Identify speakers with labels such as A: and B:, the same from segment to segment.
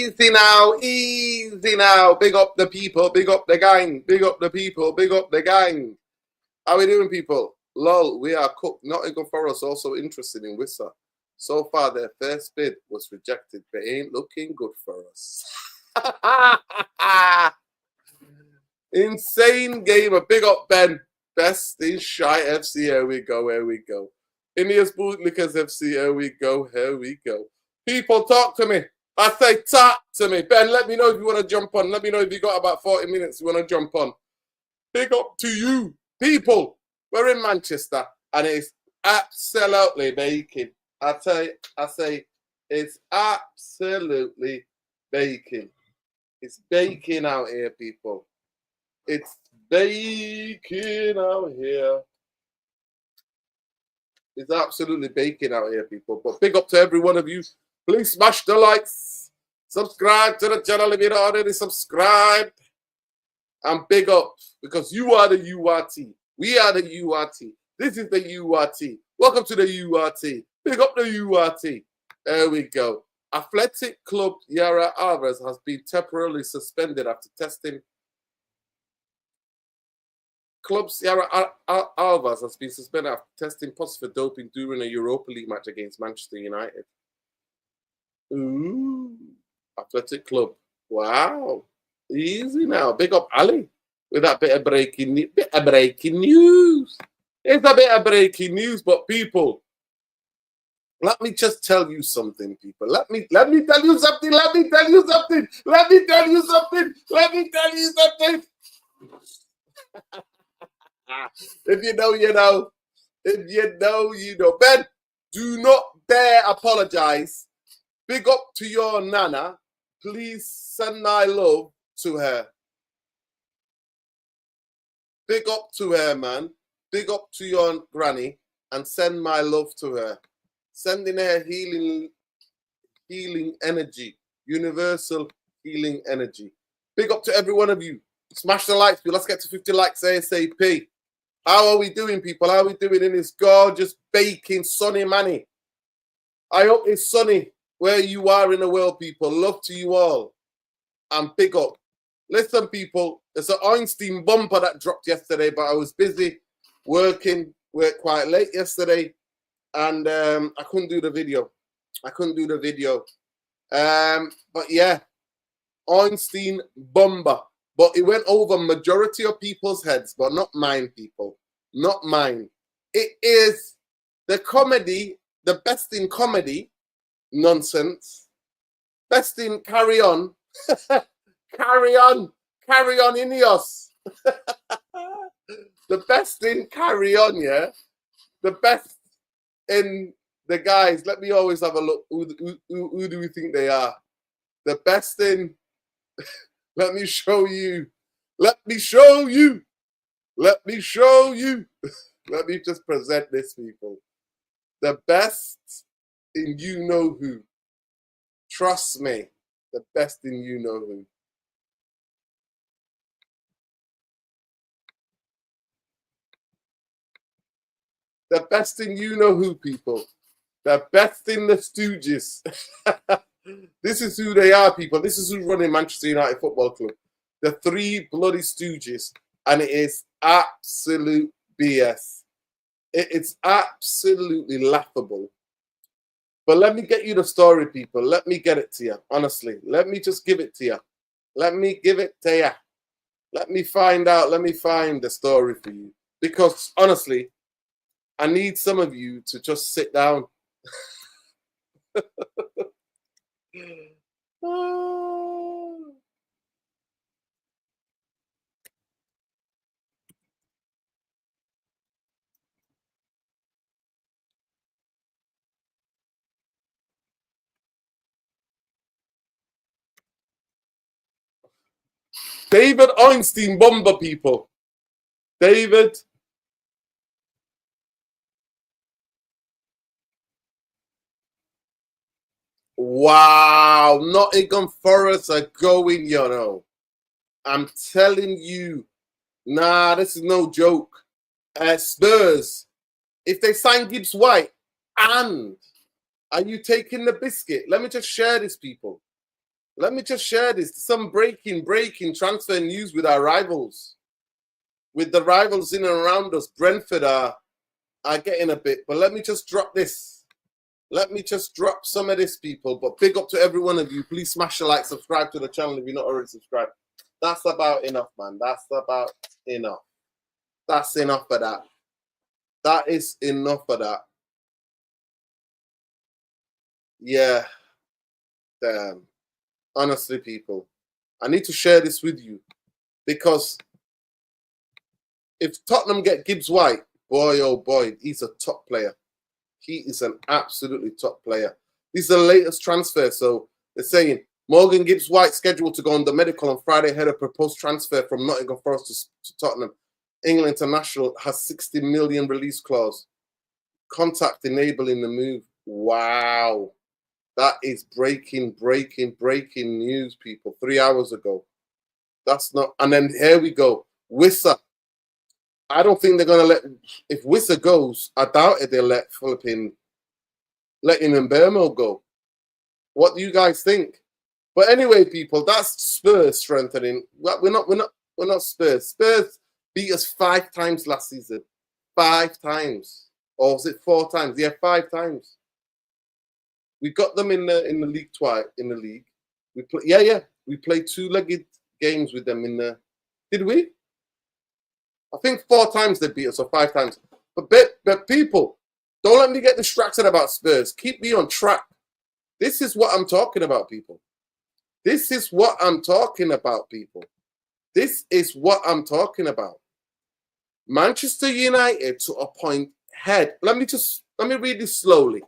A: easy now, easy now. Big up the people, big up the gang, big up the people, big up the gang. How we doing, people? Lol, we are cooked. Nottingham Forest also interested in Wissa. So far, their first bid was rejected, but ain't looking good for us. Insane game. A big up, Ben. Best in Shy FC. Here we go. Here we go. India's Bootlickers FC. Here we go. Here we go. People, talk to me. I say, talk to me. Ben, let me know if you want to jump on. Let me know if you got about 40 minutes you want to jump on. Big up to you. People, we're in Manchester, and it's absolutely baking. I say, it's absolutely baking. It's baking out here, people. It's baking out here. It's absolutely baking out here, people. But big up to every one of you. Please smash the likes. Subscribe to the channel if you're not already subscribed. And big up, because you are the URT. We are the URT. This is the URT. Welcome to the URT. Big up the URT. There we go. Athletic Club Yara Alvarez has been temporarily suspended after testing. Club Sierra Alvarez has been suspended after testing positive for doping during a Europa League match against Manchester United. Ooh, Athletic Club. Wow. Easy now. Big up Ali with that bit of breaking news. It's a bit of breaking news, but people, let me just tell you something, people. Let me tell you something. Let me tell you something. Let me tell you something. Let me tell you something. If you know, you know. If you know, you know. Ben, do not dare apologize. Big up to your nana. Please send my love to her. Big up to her, man. Big up to your granny and send my love to her. Sending her healing energy. Universal healing energy. Big up to every one of you. Smash the likes. Let's get to 50 likes ASAP. How are we doing, people? How are we doing in this gorgeous, baking, sunny manny? I hope it's sunny where you are in the world, people. Love to you all. And big up. Listen, people, there's an Ornstein Bomba that dropped yesterday, but I was busy worked quite late yesterday, and I couldn't do the video. But yeah, Ornstein Bomba. But it went over majority of people's heads, but not mine, people. Not mine. It is the comedy, the best in comedy nonsense. Best in carry on. Carry on Ineos. The best in carry on, yeah. The best in the guys. Let me always have a look. Who do we think they are? The best in... Let me show you. Let me show you. Let me show you. Let me just present this, people. The best in you know who. Trust me. The best in you know who. The best in you know who, people. The best in the Stooges. This is who they are, people. This is who's running Manchester United Football Club. The three bloody Stooges. And it is absolute BS. It's absolutely laughable. But let me get you the story, people. Let me get it to you, honestly. Let me just give it to you. Let me give it to you. Let me find out. Let me find the story for you. Because, honestly, I need some of you to just sit down. David Ornstein Bomba, people. David. Wow. Nottingham Forest are going, you know. I'm telling you. Nah, this is no joke. Spurs. If they sign Gibbs White, and are you taking the biscuit? Let me just share this, people. Let me just share this. Some breaking transfer news with our rivals. With the rivals in and around us, Brentford are getting a bit. But let me just drop this. Let me just drop some of this, people. But big up to every one of you. Please smash the like, subscribe to the channel if you're not already subscribed. That's about enough, man. That's about enough. That's enough of that. That is enough of that. Yeah. Damn. Honestly, people, I need to share this with you because if Tottenham get Gibbs White, boy, oh boy, he's a top player. He is an absolutely top player. This is the latest transfer. So they're saying Morgan Gibbs White scheduled to go on the medical on Friday ahead of proposed transfer from Nottingham Forest to Tottenham. England international has 60 million release clause. Contact enabling the move. Wow. That is breaking news, people. 3 hours ago. That's not. And then here we go. Wissa. I don't think they're going to let. If Wissa goes, I doubt it. They'll let letting Mbeumo go. What do you guys think? But anyway, people, that's Spurs strengthening. We're not Spurs. Spurs beat us 5 times last season. 5 times, or was it 4 times? Yeah, 5 times. We got them in the league twice. In the league, we played 2-legged games with them in the. Did we? I think 4 times they beat us, or 5 times. But people, don't let me get distracted about Spurs. Keep me on track. This is what I'm talking about, people. This is what I'm talking about, people. This is what I'm talking about. Manchester United to appoint head. Let me read this slowly.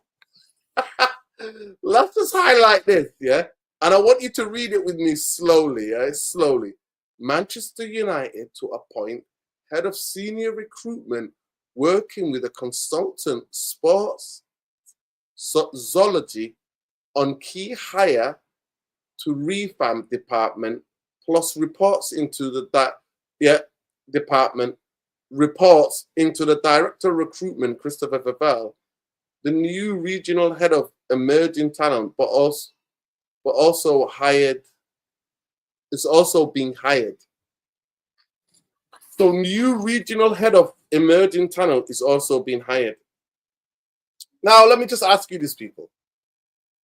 A: Let's just highlight this, yeah? And I want you to read it with me slowly, yeah? Slowly. Manchester United to appoint head of senior recruitment working with a consultant sports zoology on key hire to revamp department plus reports into the department reports into the director of recruitment Christopher Favel, the new regional head of emerging talent, but also hired. It's also being hired. So new regional head of emerging talent is also being hired. Now let me just ask you this, people.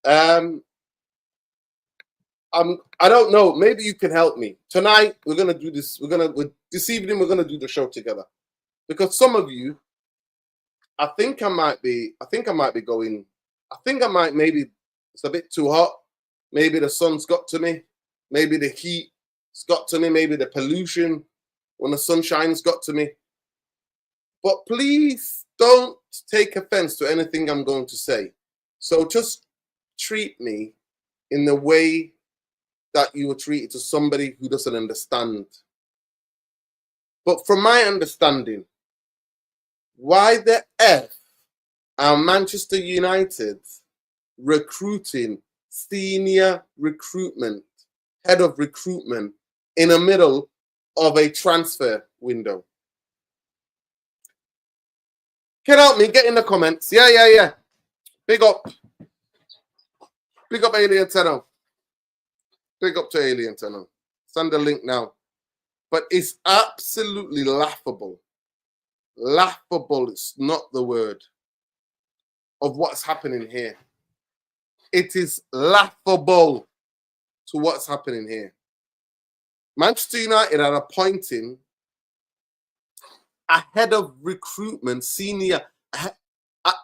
A: I don't know. Maybe you can help me. Tonight we're gonna do this. This evening we're gonna do the show together. Because some of you, I think I might be going. I think I might maybe it's a bit too hot. Maybe the sun's got to me. Maybe the heat's got to me. Maybe the pollution when the sunshine's got to me. But please don't take offense to anything I'm going to say. So just treat me in the way that you were treated to somebody who doesn't understand. But from my understanding, why the F are Manchester United recruiting senior recruitment, head of recruitment in the middle of a transfer window? Can help me, get in the comments. Yeah. Big up Alien Tenno. Big up to Alien Tenno. Send the link now. But it's absolutely laughable. Laughable is not the word of what's happening here. It is laughable to what's happening here. Manchester United are appointing a head of recruitment,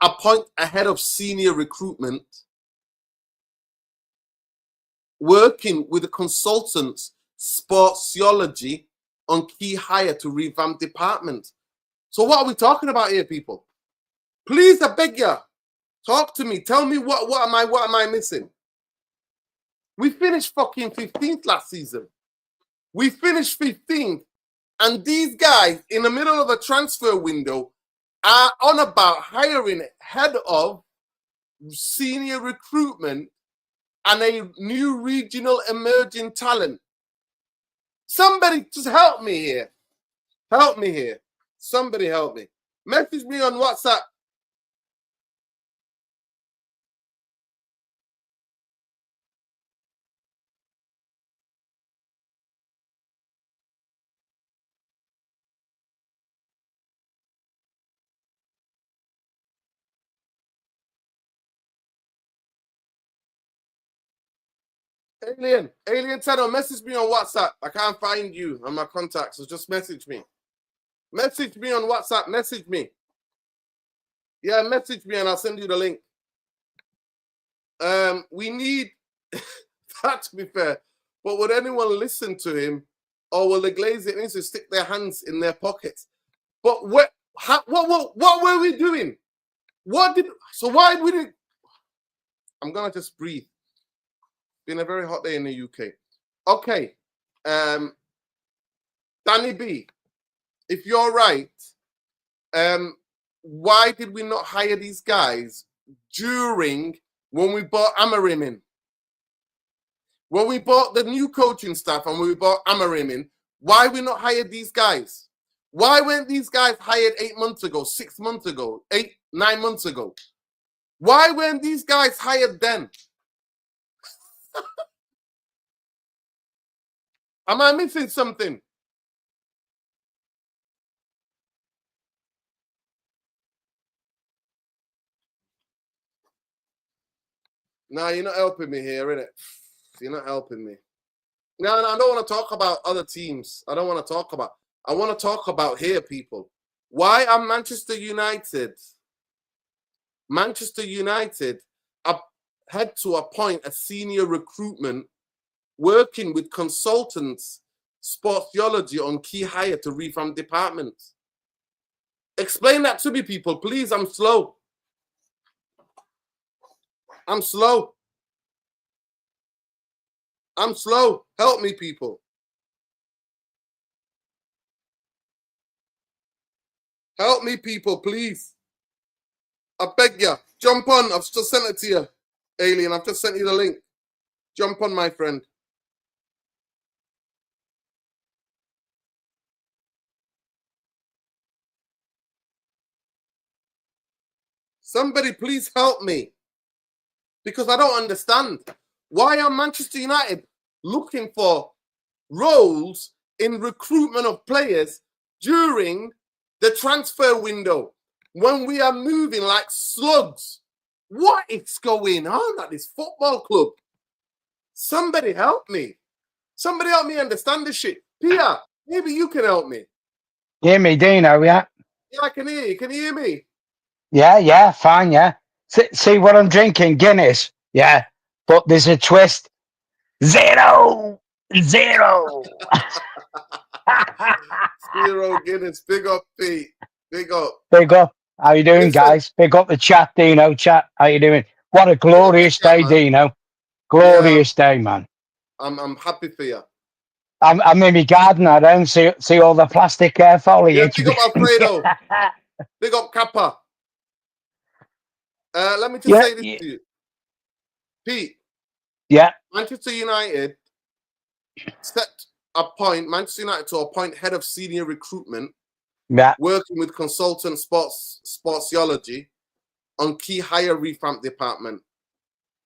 A: appoint a head of senior recruitment, working with the consultants, sportsiology on key hire to revamp department. So what are we talking about here, people? Please, I beg you, talk to me. Tell me what am I missing? We finished fucking 15th last season. We finished 15th. And these guys in the middle of a transfer window are on about hiring head of senior recruitment and a new regional emerging talent. Somebody just help me here. Help me here. Somebody help me. Message me on WhatsApp. Alien Tenor, message me on WhatsApp. I can't find you on my contacts, so just message me. Message me on WhatsApp. Message me. Yeah, message me and I'll send you the link. We need that to be fair. But would anyone listen to him, or will the Glazers to stick their hands in their pockets? But what were we doing? Why we didn't? I'm gonna just breathe. Been a very hot day in the UK. Okay, Danny B, if you're right, why did we not hire these guys during when we bought Amarim in? When we bought the new coaching staff and we bought Amarim in, why we not hired these guys? Why weren't these guys hired 8 months ago, 6 months ago, 9 months ago? Why weren't these guys hired then? Am I missing something? No, you're not helping me here, innit? You're not helping me. No, I don't want to talk about other teams. I don't want to talk about. I want to talk about here, people. Why are Manchester United had to appoint a senior recruitment working with consultants, sportsology on key hire to revamp departments? Explain that to me, people, please. I'm slow. I'm slow. Help me, people. Help me, people, please. I beg you. Jump on. I've just sent it to you, Alien. I've just sent you the link. Jump on, my friend. Somebody please help me. Because I don't understand. Why are Manchester United looking for roles in recruitment of players during the transfer window when we are moving like slugs? What is going on at this football club? Somebody help me. Somebody help me understand this shit. Pia, maybe you can help me.
B: Hear me, Dino, yeah?
A: Yeah, I can hear you. Can you hear me?
B: Yeah, fine, yeah. See what I'm drinking? Guinness, yeah. But there's a twist. 0-0.
A: 0 Guinness. Big up, Pete. Big up.
B: Big up. How you doing,
A: Listen,
B: guys? Big up the chat, Dino. Chat, how you doing? What a glorious day,
A: man.
B: Dino. Glorious day, man.
A: I'm happy for you.
B: I'm in my garden. I don't see all the plastic foliage.
A: Yeah, big up Alfredo. Big up Kappa. Let me just say this to you. Pete.
B: Yeah.
A: Manchester United Manchester United to appoint head of senior recruitment.
B: Yeah.
A: Working with consultant sportsology on key hire revamp department.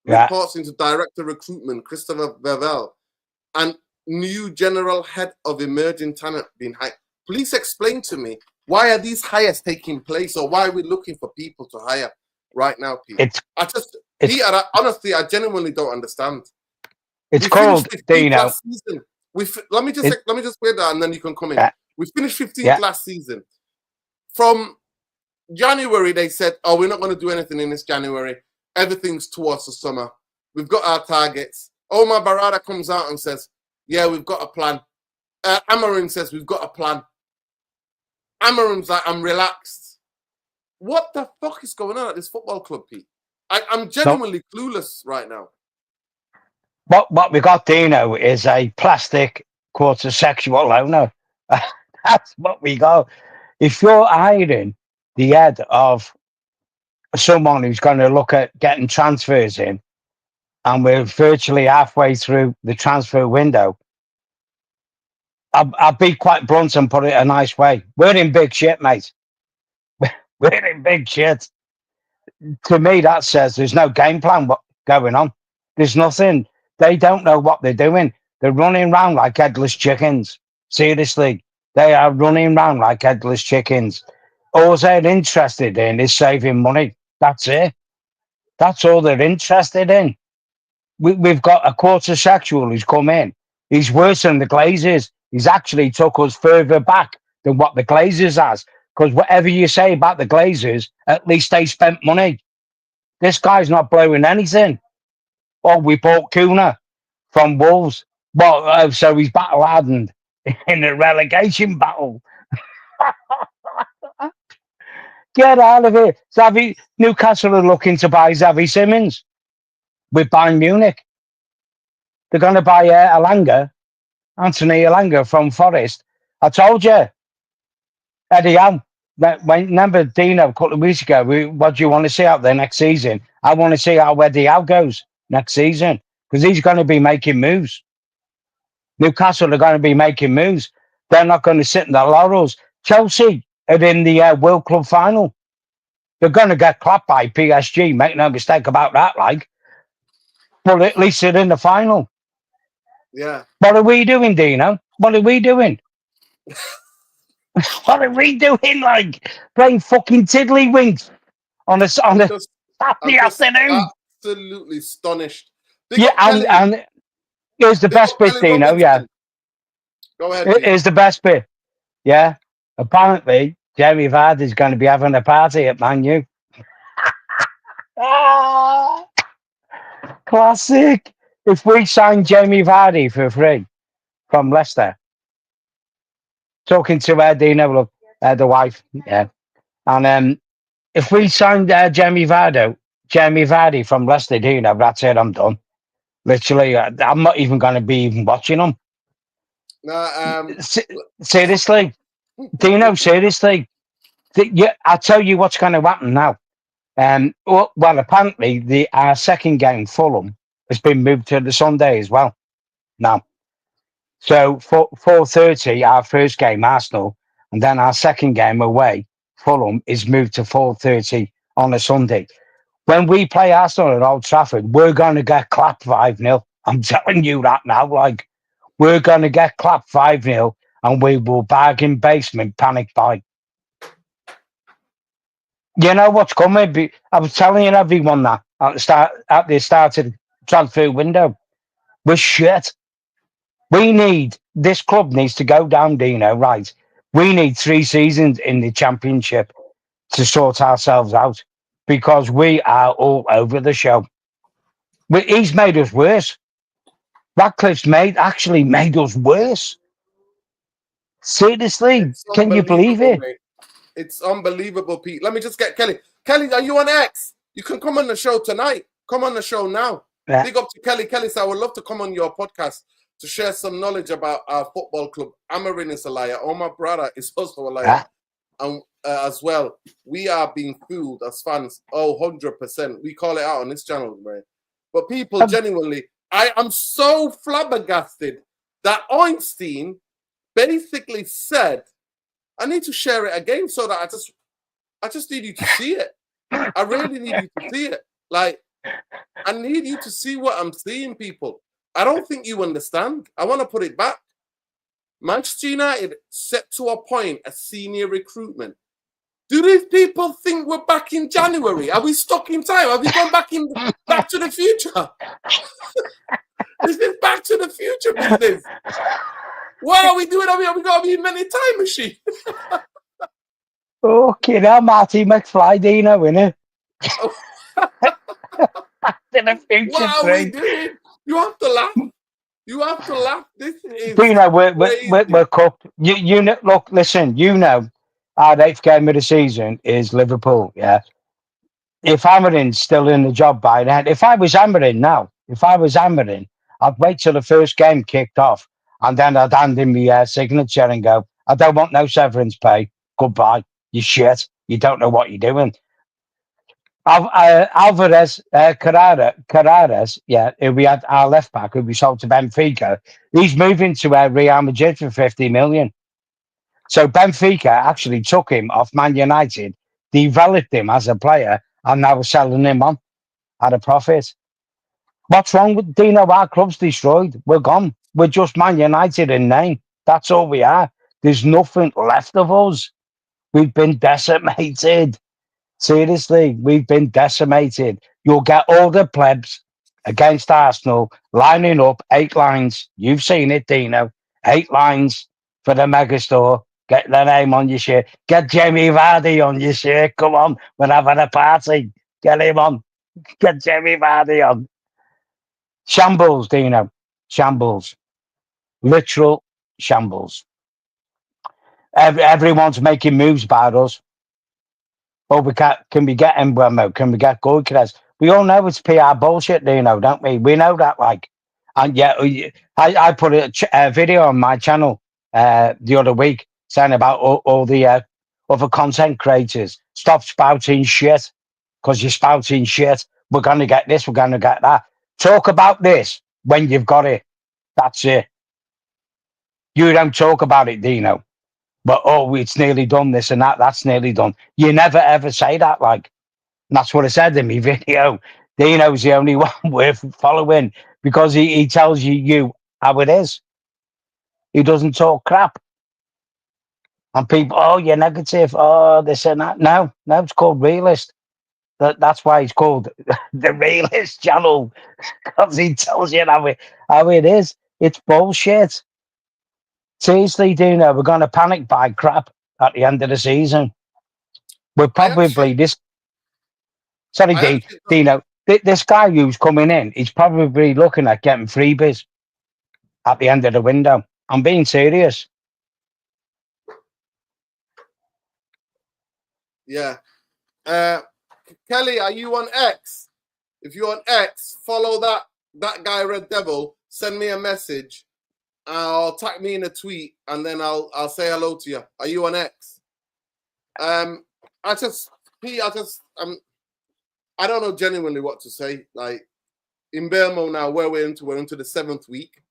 B: Yeah.
A: Reports into director recruitment, Christopher Bevel, and new general head of emerging talent being hired. Please explain to me, why are these hires taking place, or why are we looking for people to hire right now, Peter? Honestly, I genuinely don't understand.
B: It's called Dino.
A: Last season. Let me just wait that, and then you can come in.
B: Yeah.
A: We finished 15th last season. From January, they said, "Oh, we're not going to do anything in this January. Everything's towards the summer. We've got our targets." Omar Barada comes out and says, "Yeah, we've got a plan." Amarim says, "We've got a plan." Amarim's like, "I'm relaxed." What the fuck is going on at this football club, Pete? I'm genuinely clueless right now.
B: What we got, Dino, is a plastic quarter sexual owner. That's what we got. If you're hiring the head of someone who's going to look at getting transfers in, and we're virtually halfway through the transfer window, I'll be quite blunt and put it a nice way. We're in big shit, mate. We're in big shit. To me, that says there's no game plan going on. There's nothing. They don't know what they're doing. They're running around like headless chickens. Seriously, they are running around like headless chickens. All they're interested in is saving money. That's it. That's all they're interested in. we've got a quarter sexual who's come in. He's worse than the Glazers. He's actually took us further back than what the Glazers has. Because whatever you say about the Glazers, at least they spent money. This guy's not blowing anything. Oh, we bought Kuna from Wolves. Well, so he's battle hardened in a relegation battle. Get out of here. Newcastle are looking to buy Xavi Simmons with Bayern Munich. They're going to buy Anthony Elanga from Forest. I told you, Eddie Howe. Remember Dino a couple of weeks ago? What do you want to see out there next season? I want to see how Eddie Howe goes next season because he's going to be making moves. Newcastle are going to be making moves. They're not going to sit in the laurels. Chelsea are in the World Club final. They're going to get clapped by PSG. Make no mistake about that. But at least they're in the final.
A: Yeah.
B: What are we doing, Dino? What are we doing? What are we doing? Playing fucking tiddlywinks on a Saturday afternoon.
A: Absolutely astonished.
B: And here's the best bit, Dino. Yeah.
A: Go ahead.
B: Here's the best bit. Yeah. Apparently, Jamie Vardy's going to be having a party at Man U. Classic. If we sign Jamie Vardy for free from Leicester, talking to Dino, look, the wife, yeah, and if we signed Jamie Vardy from Leicester, Dino, that's it. I'm done. Literally, I'm not even going to be even watching them. Seriously, Dino, seriously. I'll tell you what's going to happen now. Well, apparently our second game, Fulham, has been moved to the Sunday as well. Now, so 4:30, our first game, Arsenal, and then our second game away, Fulham, is moved to 4:30 on a Sunday. When we play Arsenal at Old Trafford, we're going to get clapped 5-0. I'm telling you that now. We're going to get clapped 5-0, and we will bargain basement, panic buy. You know what's coming? I was telling everyone that at the start of the transfer window. We're shit. This club needs to go down, Dino, right? We need 3 seasons in the Championship to sort ourselves out because we are all over the show. He's made us worse. Radcliffe's actually made us worse. Seriously, can you believe it?
A: Mate. It's unbelievable, Pete. Let me just get Kelly. Kelly, are you on X? You can come on the show tonight. Come on the show now. Yeah. Big up to Kelly. Kelly said, I would love to come on your podcast to share some knowledge about our football club. Amarin is a liar. Oh, my brother is also a liar. Yeah. And as well, we are being fooled as fans. Oh, 100%. We call it out on this channel, man. But people, genuinely, I am so flabbergasted that Ornstein basically said, I need to share it again so that I just need you to see it. I really need you to see it. I need you to see what I'm seeing, people. I don't think you understand. I want to put it back. Manchester United set to appoint a senior recruitment. Do these people think we're back in January? Are we stuck in time? Have we gone back to the future? This is back to the future business. What are we doing? Are we got to be in many time machine?
B: Okay, now Marty McFly, Dino, innit? Back to the future.
A: What are we doing? You have to laugh. You have to laugh. This is
B: Dino, we're cooked. You know, look, listen, our 8th game of the season is Liverpool, yeah? If Amarin's still in the job by then, if I was Amarin, I'd wait till the first game kicked off and then I'd hand him my signature and go, I don't want no severance pay. Goodbye. You shit. You don't know what you're doing. Alvarez, Carreras, yeah, who we had our left back, who we sold to Benfica, he's moving to Real Madrid for 50 million. So Benfica actually took him off Man United, developed him as a player, and now we're selling him on at a profit. What's wrong with Dino? Our club's destroyed. We're gone. We're just Man United in name. That's all we are. There's nothing left of us. We've been decimated. Seriously, we've been decimated. You'll get all the plebs against Arsenal, lining up 8 lines. You've seen it, Dino. 8 lines for the megastore. Get their name on your shirt. Get Jamie Vardy on your shirt. Come on, we're having a party. Get him on. Get Jamie Vardy on. Shambles, Dino. Shambles. Literal shambles. Everyone's making moves about us. Oh, can we get Embuemo? Can we get Goycrest? We all know it's PR bullshit, don't we? We know that, like. And yeah, I put a video on my channel the other week saying about all the other content creators. Stop spouting shit, because you're spouting shit. We're going to get this, we're going to get that. Talk about this when you've got it. That's it. You don't talk about it, Dino. But, oh, it's nearly done, this and that. That's nearly done. You never, ever say that, like. And that's what I said in my video. Dino's the only one worth following because he tells you how it is. He doesn't talk crap. And people, oh, you're negative. Oh, this and that. No, it's called realist. That's why it's called the realist channel, because he tells you how it is. It's bullshit. Seriously, Dino, we're going to panic buy crap at the end of the season. We're probably this. Sorry, Dino. This guy who's coming in, he's probably looking at getting freebies at the end of the window. I'm being serious.
A: Yeah. Kelly, are you on X? If you're on X, follow that guy, Red Devil. Send me a message. I'll tag me in a tweet, and then I'll say hello to you. Are you on X? I don't know genuinely what to say. Like in Bermo now, where we're into the 7th week.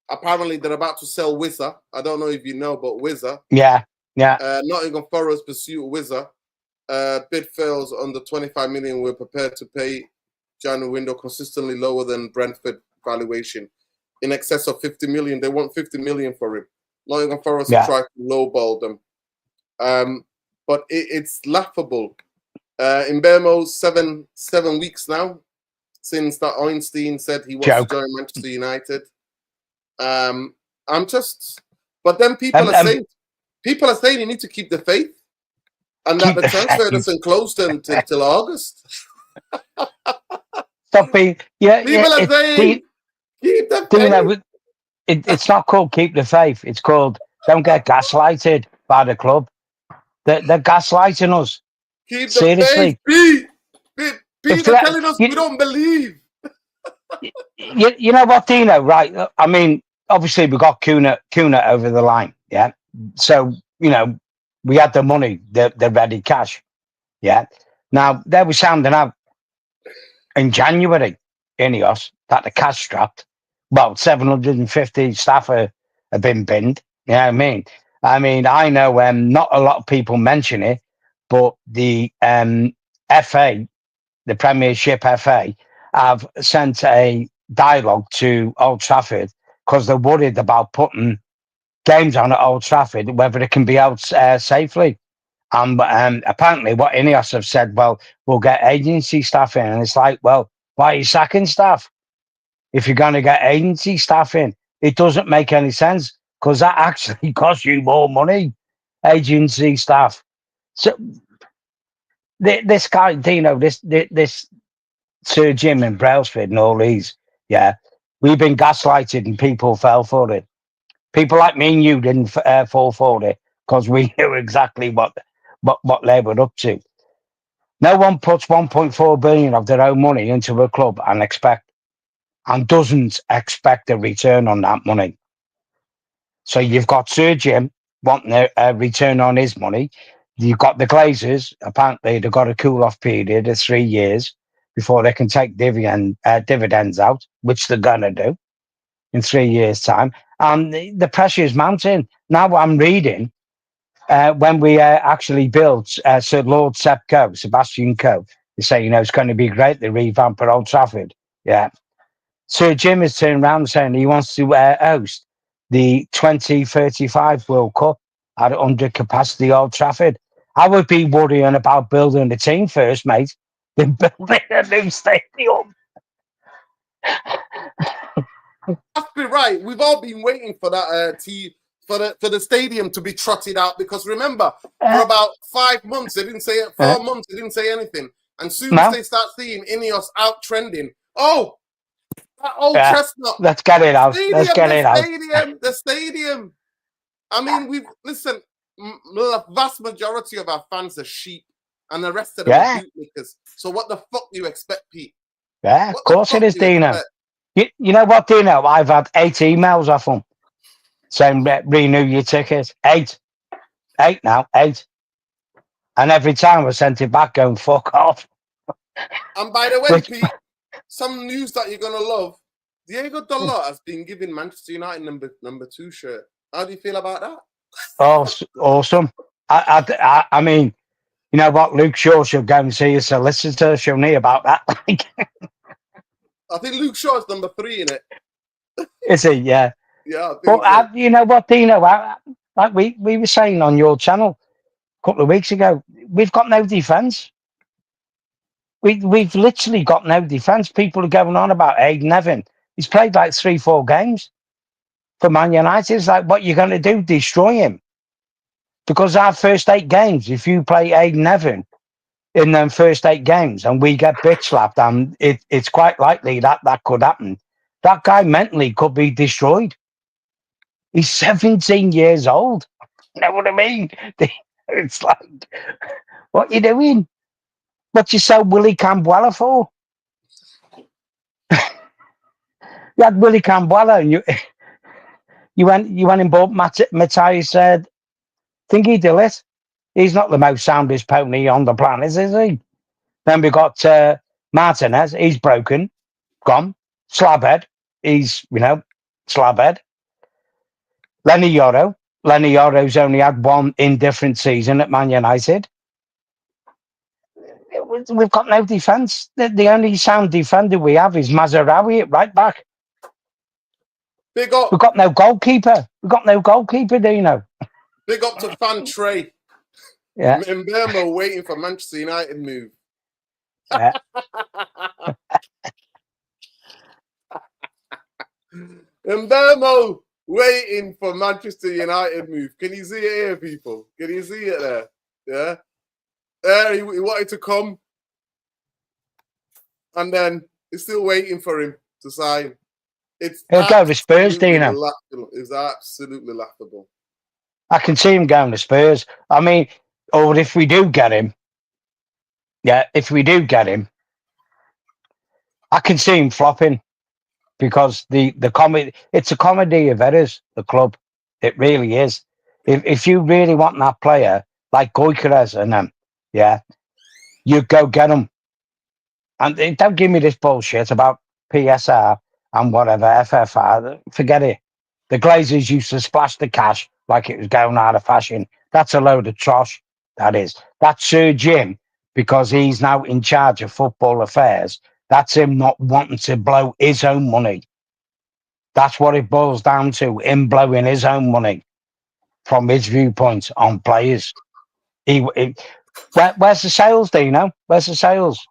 A: Apparently, they're about to sell Wizza. I don't know if you know, but Wizza.
B: Yeah.
A: Nottingham Forest pursue Wizza. Bid fails under 25 million. We're prepared to pay January window consistently lower than Brentford valuation. In excess of 50 million. They want 50 million for him. Nottingham Forest try to lowball them. But it's laughable. In Bermo, seven weeks now since that Ornstein said he wants to join Manchester United. But then people are saying you need to keep the faith, and that the transfer doesn't close until August.
B: Stop being,
A: people are saying keep the faith.
B: It's not called keep the faith. It's called don't get gaslighted by the club. They're gaslighting us.
A: Keep the
B: seriously.
A: Faith. People are telling us we don't believe.
B: You know what, Dino? Right? I mean, obviously we got Kuna over the line. Yeah. So we had the money, the ready cash. Yeah. Now they were sounding out in January, Ineos, that the cash strapped. Well, 750 staff have been binned. You know what I mean? I know not a lot of people mention it, but the FA, the Premiership FA, have sent a dialogue to Old Trafford because they're worried about putting games on at Old Trafford, whether it can be out safely. And apparently what Ineos have said, well, we'll get agency staff in. And it's like, well, why are you sacking staff? If you're going to get agency staff in, it doesn't make any sense because that actually costs you more money, agency staff. So this guy, Dino, this Sir Jim and Brailsford and all these, we've been gaslighted and people fell for it. People like me and you didn't fall for it because we knew exactly what they were up to. No one puts 1.4 billion of their own money into a club and doesn't expect a return on that money. So you've got Sir Jim wanting a return on his money. You've got the Glazers. Apparently, they've got a cool-off period of 3 years before they can take dividends out, which they're going to do in 3 years' time. And the pressure is mounting. Now I'm reading when we actually built Sir Lord Sebastian Coe, they say, it's going to be great, the revamp at Old Trafford. Yeah. Sir Jim has turned around saying he wants to host the 2035 World Cup at under capacity Old Trafford. I would be worrying about building the team first, mate, than building a new stadium.
A: That's be right. We've all been waiting for that for the stadium to be trotted out, because remember, for about 5 months they didn't say it. 4 months they didn't say anything, and soon as they start seeing Ineos out trending, oh, that old chestnut.
B: Let's get it out. Let's get it out.
A: The stadium. I mean, listen. The vast majority of our fans are sheep, and the rest of them are bootlickers. So what the fuck do you expect, Pete?
B: Yeah, of course it is, Dino. You know what, Dino? I've had 8 emails off them saying renew your ticket. 8 now, 8. And every time I sent it back going, fuck off.
A: And by the way, Pete, some news that you're going to love. Diego Dalot has been given Manchester United number 2 shirt. How do you feel about that?
B: Oh, awesome. I mean, you know what? Luke Shaw should go and see a solicitor, shouldn't he, about that?
A: I think Luke Shaw is number 3 in it.
B: Is he? Yeah.
A: Yeah, I think
B: but
A: so.
B: You know what, Dino? Like we were saying on your channel a couple of weeks ago, we've got no defence. We've literally got no defence. People are going on about Aiden Nevin. He's played like 3-4 games for Man United. It's like, what you're going to do? Destroy him? Because our first 8 games, if you play Aiden Nevin in them first 8 games and we get bitch slapped, and it's quite likely that could happen. That guy mentally could be destroyed. He's 17 years old. You know what I mean? It's like, what you doing? What you sell Willie Cambuella for? You had Willie Cambuella, and you went and bought Matthias Thingy Dillis. He's not the most soundest pony on the planet, is he? Then we got Martinez. He's broken, gone. Slabhead. He's slabhead. Lenny Yoro's only had 1 indifferent season at Man United. We've got no defence. The only sound defender we have is Mazarawi at right back.
A: Big up.
B: We've got no goalkeeper. Do you know?
A: Big up to Fan Trey.
B: Yeah.
A: Mbemo waiting for Manchester United move.
B: Yeah.
A: Mbemo waiting for Manchester United move. Can you see it here, people? Can you see it there? Yeah. There, he wanted to come, and then he's still waiting for him to sign.
B: He'll go to Spurs, Dino.
A: It's absolutely laughable.
B: I can see him going to Spurs. I mean, or if we do get him, I can see him flopping, because the comedy, it's a comedy of errors, the club. It really is. If you really want that player like Gyökeres and them, you go get him. And don't give me this bullshit about PSR and whatever, FFR. Forget it. The Glazers used to splash the cash like it was going out of fashion. That's a load of trash, that is. That's Sir Jim, because he's now in charge of football affairs. That's him not wanting to blow his own money. That's what it boils down to, him blowing his own money from his viewpoint on players. Where's the sales, Dino? Where's the sales?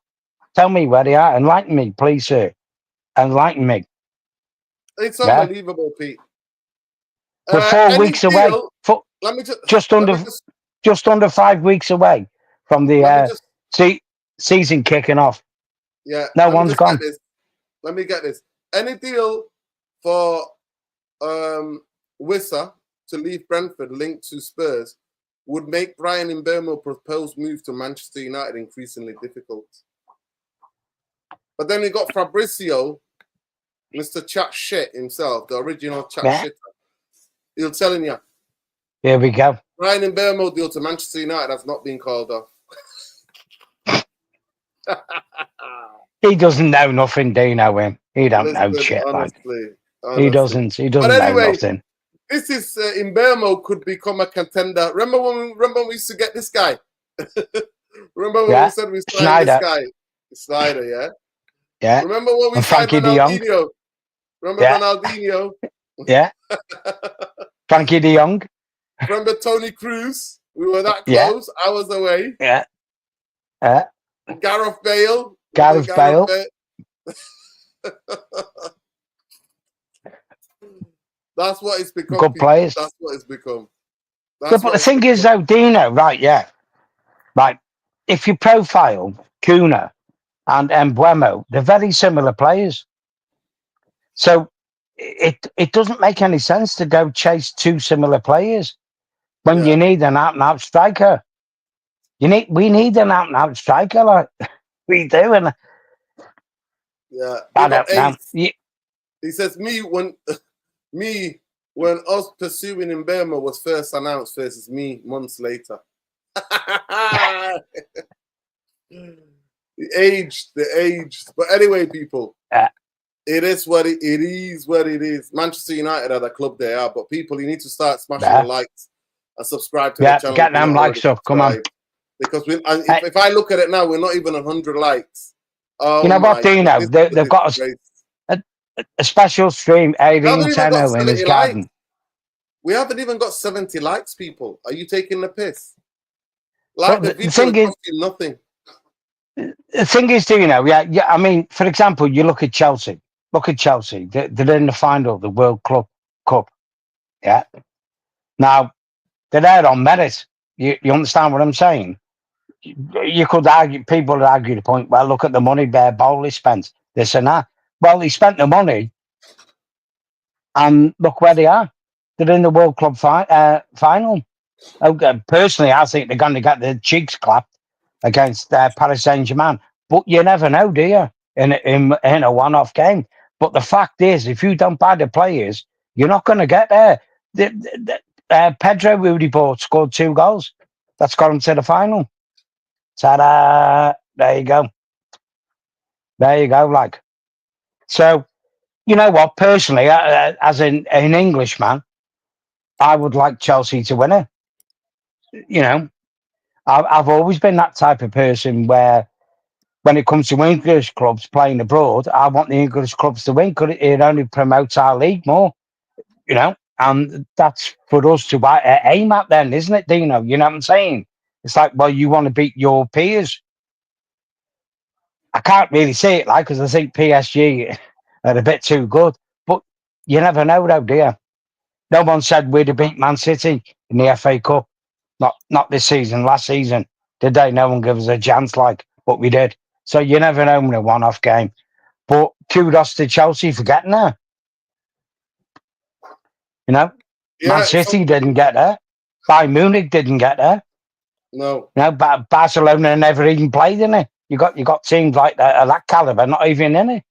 B: Tell me where they are. Enlighten me, please, sir. Enlighten me.
A: It's unbelievable, Pete.
B: We're 4 weeks away. Just under 5 weeks away from the season kicking off.
A: Yeah.
B: No one's gone.
A: Let me get this. Any deal for Wissa to leave Brentford linked to Spurs would make Brian Mbeumo's proposed move to Manchester United increasingly difficult. But then we got Fabrizio, Mr. Chat Shit himself, the original Chat Shitter. He'll telling you.
B: Here we go.
A: Brian Mbeumo deal to Manchester United has not been called off.
B: He doesn't know nothing, do you know him? He don't know shit.
A: Honestly.
B: He doesn't know nothing.
A: This is Mbeumo could become a contender. Remember when we used to get this guy? Remember when we said we signed this guy? Snyder, yeah?
B: Yeah.
A: Remember when we signed Ronaldinho? Remember Ronaldinho?
B: Yeah. Frankie de Jong.
A: Remember Tony Cruz? We were that close. I was away.
B: Yeah.
A: Gareth Bale.
B: Gareth Bale.
A: That's what it's become.
B: Good
A: People.
B: players.
A: That's what it's become.
B: Yeah,
A: That's
B: but
A: what
B: the
A: it's
B: thing is,
A: become.
B: though, Dino, right? Yeah, right. If you profile Kuna and Mbuemo, they're very similar players. So it doesn't make any sense to go chase two similar players when
A: Yeah.
B: you need an out and out striker. We need an out and out striker, like we do, and
A: Yeah.
B: I
A: Big up
B: don't know.
A: Ace. He says me when us pursuing in Burma was first announced versus me months later. The aged. But anyway, people, it is what it is. What it is. Manchester United are the club they are, but people, you need to start smashing the likes and subscribe to the channel.
B: Get them likes up. Come on,
A: because if I look at it now, we're not even 100 likes. Oh,
B: you know what,
A: my
B: Dino?
A: God,
B: They've got a special stream.
A: we haven't
B: Aileen
A: even got
B: Tenno in his
A: 70
B: garden.
A: likes. We haven't even got 70 likes, people. Are you taking the piss? Like the video, it costs you nothing.
B: The thing is, Dino, yeah. I mean, for example, you look at Chelsea. Look at Chelsea. They're in the final of the World Club Cup. Yeah. Now they're there on merit. You understand what I'm saying? You could argue. People would argue the point. Well, look at the money Bear Bowley spent. This and that. Well, he spent the money, and look where they are. They're in the World Club final. Okay, personally, I think they're going to get their cheeks clapped against Paris Saint-Germain. But you never know, do you? In a one-off game. But the fact is, if you don't buy the players, you're not going to get there. Pedro, who bought, scored 2 goals. That's got him to the final. Ta-da! There you go. There you go. Like, so you know what? Personally, as an Englishman, I would like Chelsea to win it. You know, I've always been that type of person where, when it comes to English clubs playing abroad, I want the English clubs to win because it only promotes our league more, you know, and that's for us to aim at then, isn't it, Dino? You know what I'm saying? It's like, well, you want to beat your peers. I can't really say it like, because I think PSG are a bit too good, but you never know though, do you? No one said we'd have beat Man City in the FA Cup. Not this season, last season. Did they? No one gave us a chance like what we did. So you never know in a one-off game. But kudos to Chelsea for getting there. You know,
A: Yeah,
B: Man City didn't get there. Bayern Munich didn't get there.
A: No.
B: You know, Barcelona never even played in it. You got teams like that caliber not even in it.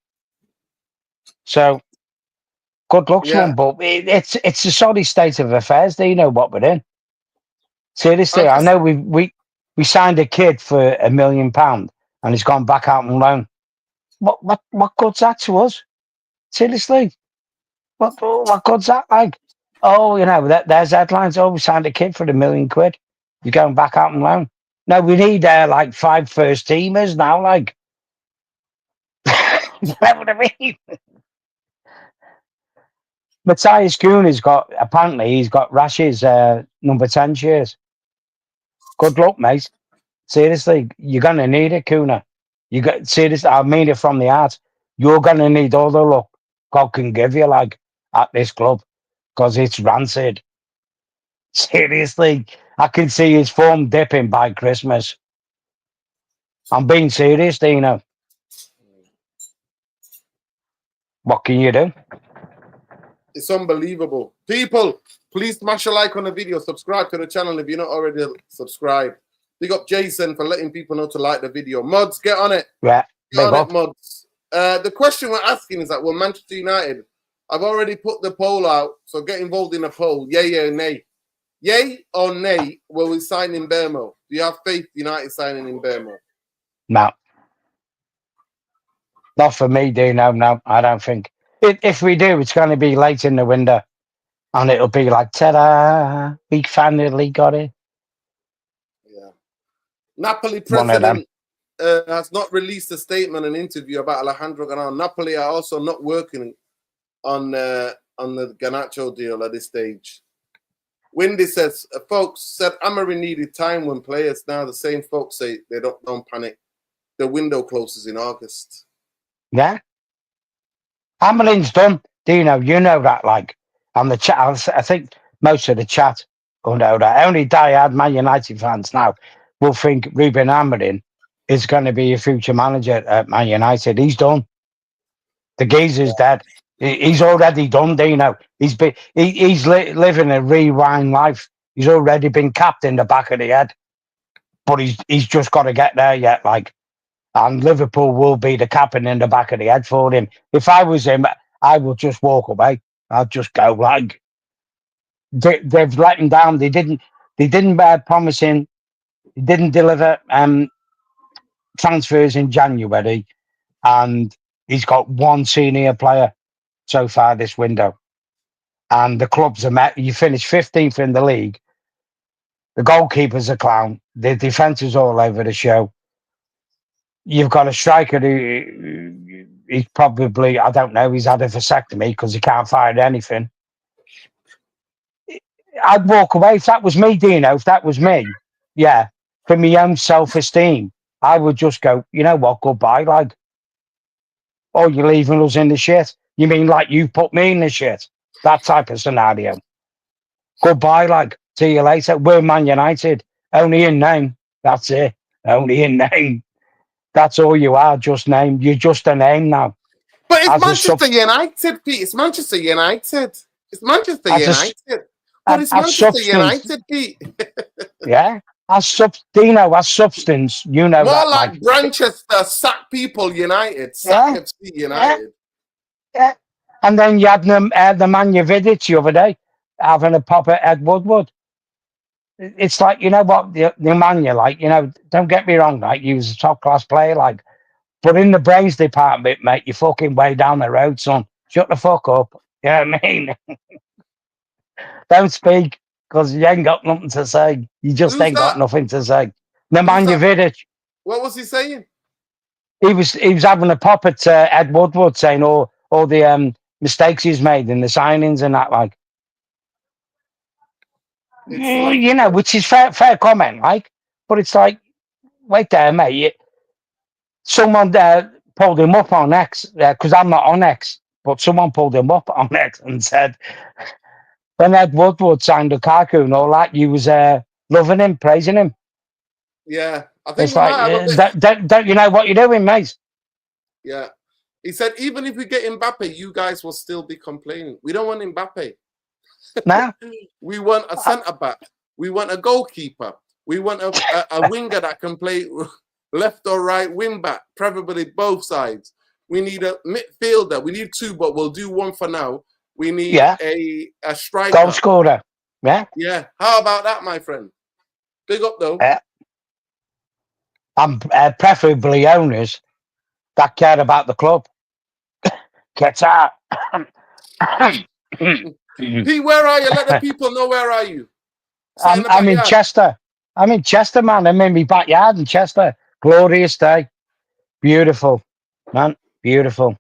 B: So good luck to them. But it's a sorry state of affairs. Do you know what we're in? Seriously, I know we signed a kid for £1 million and he's gone back out on loan. What good's that to us? Seriously, what good's that like? Oh, you know, there's headlines. Oh, we signed a kid for £1 million. You're going back out on loan. No, we need like 5 first teamers now. Like, you know what I mean? Matthias Kuhn he's got Rash's number 10 shares. Good luck, mate. Seriously, you're gonna need it, Kuna. You got seriously, I mean it from the heart. You're gonna need all the luck God can give you, like at this club, because it's rancid. Seriously, I can see his form dipping by Christmas. I'm being serious, Dino. What can you do?
A: It's unbelievable. People, please smash a like on the video. Subscribe to the channel if you're not already subscribed. Big up Jason for letting people know to like the video. Mods, get on it.
B: Yeah,
A: get on it, mods. The question we're asking is that, will Manchester United, I've already put the poll out, so get involved in the poll. Yay or nay? Yay or nay, will we sign in Bermo? Do you have faith United signing in Bermo?
B: No. Not for me, Dino. No, I don't think. If we do, it's going to be late in the window. And it'll be like, ta-da, we finally got it.
A: Yeah. Napoli president has not released a statement and interview about Alejandro Garnacho. Napoli are also not working on the Garnacho deal at this stage. Windy says, folks said Amorim needed time when players. Now the same folks say they don't panic. The window closes in August.
B: Yeah. Amelin's done. Dino, you know that, like, and the chat. I think most of the chat will know that. Only diehard Man United fans now will think Ruben Amorim is going to be a future manager at Man United. He's done. The geezer's dead. He's already done, Dino. Living a rewind life. He's already been capped in the back of the head, but he's just got to get there yet, like. And Liverpool will be the captain in the back of the head for him. If I was him, I would just walk away. I'd just go, like, they've let him down. They didn't promise him. They didn't deliver transfers in January, and he's got one senior player so far this window. And the clubs are met. You finish 15th in the league. The goalkeeper's a clown. The defence is all over the show. You've got a striker who he's probably, I don't know, he's had a vasectomy because he can't find anything. I'd walk away. If that was me, Dino, if that was me, yeah, for my own self-esteem, I would just go, you know what, goodbye, like, oh, you're leaving us in the shit. You mean like you put me in the shit? That type of scenario. Goodbye, like, see you later. We're Man United. Only in name. That's it. Only in name. That's all you are, just name. You're just a name now.
A: But it's Manchester United, Pete. It's Manchester United. It's Manchester United. But it's Manchester United, Pete.
B: Yeah. As substance, you know.
A: More like Branchester, sack people United. Sack FC United.
B: Yeah. And then you had the Nemanja Vidic the other day having a pop at Ed Woodward. It's like, you know what, the Nemanja, like, you know, don't get me wrong, like, he was a top class player, like, but in the brains department, mate, you're fucking way down the road, son. Shut the fuck up. You know what I mean? Don't speak, because you ain't got nothing to say. You just ain't got nothing to say. Nemanja Vidic.
A: What was he saying?
B: He was having a pop at Ed Woodward, saying all the mistakes he's made in the signings and that, like. You know, which is fair comment, like. But it's like, wait there, mate. Someone pulled him up on X, because I'm not on X, but someone pulled him up on X and said, when Ed Woodward signed Lukaku and all that, you was loving him, praising him.
A: Yeah, I think
B: it's like, don't you know what you're doing, mate?
A: Yeah. He said, even if we get Mbappe, you guys will still be complaining. We don't want Mbappe.
B: No.
A: We want a centre-back. We want a goalkeeper. We want a winger that can play left or right wing back, preferably both sides. We need a midfielder. We need two, but we'll do one for now. We need a striker.
B: Goal scorer. Yeah.
A: Yeah. How about that, my friend? Big up, though.
B: I'm preferably owners that care about the club. Get out.
A: Pete, where are you? Let the people know where are you.
B: I'm in Chester. I'm in Chester, man. I'm in my backyard in Chester. Glorious day. Beautiful, man. Beautiful.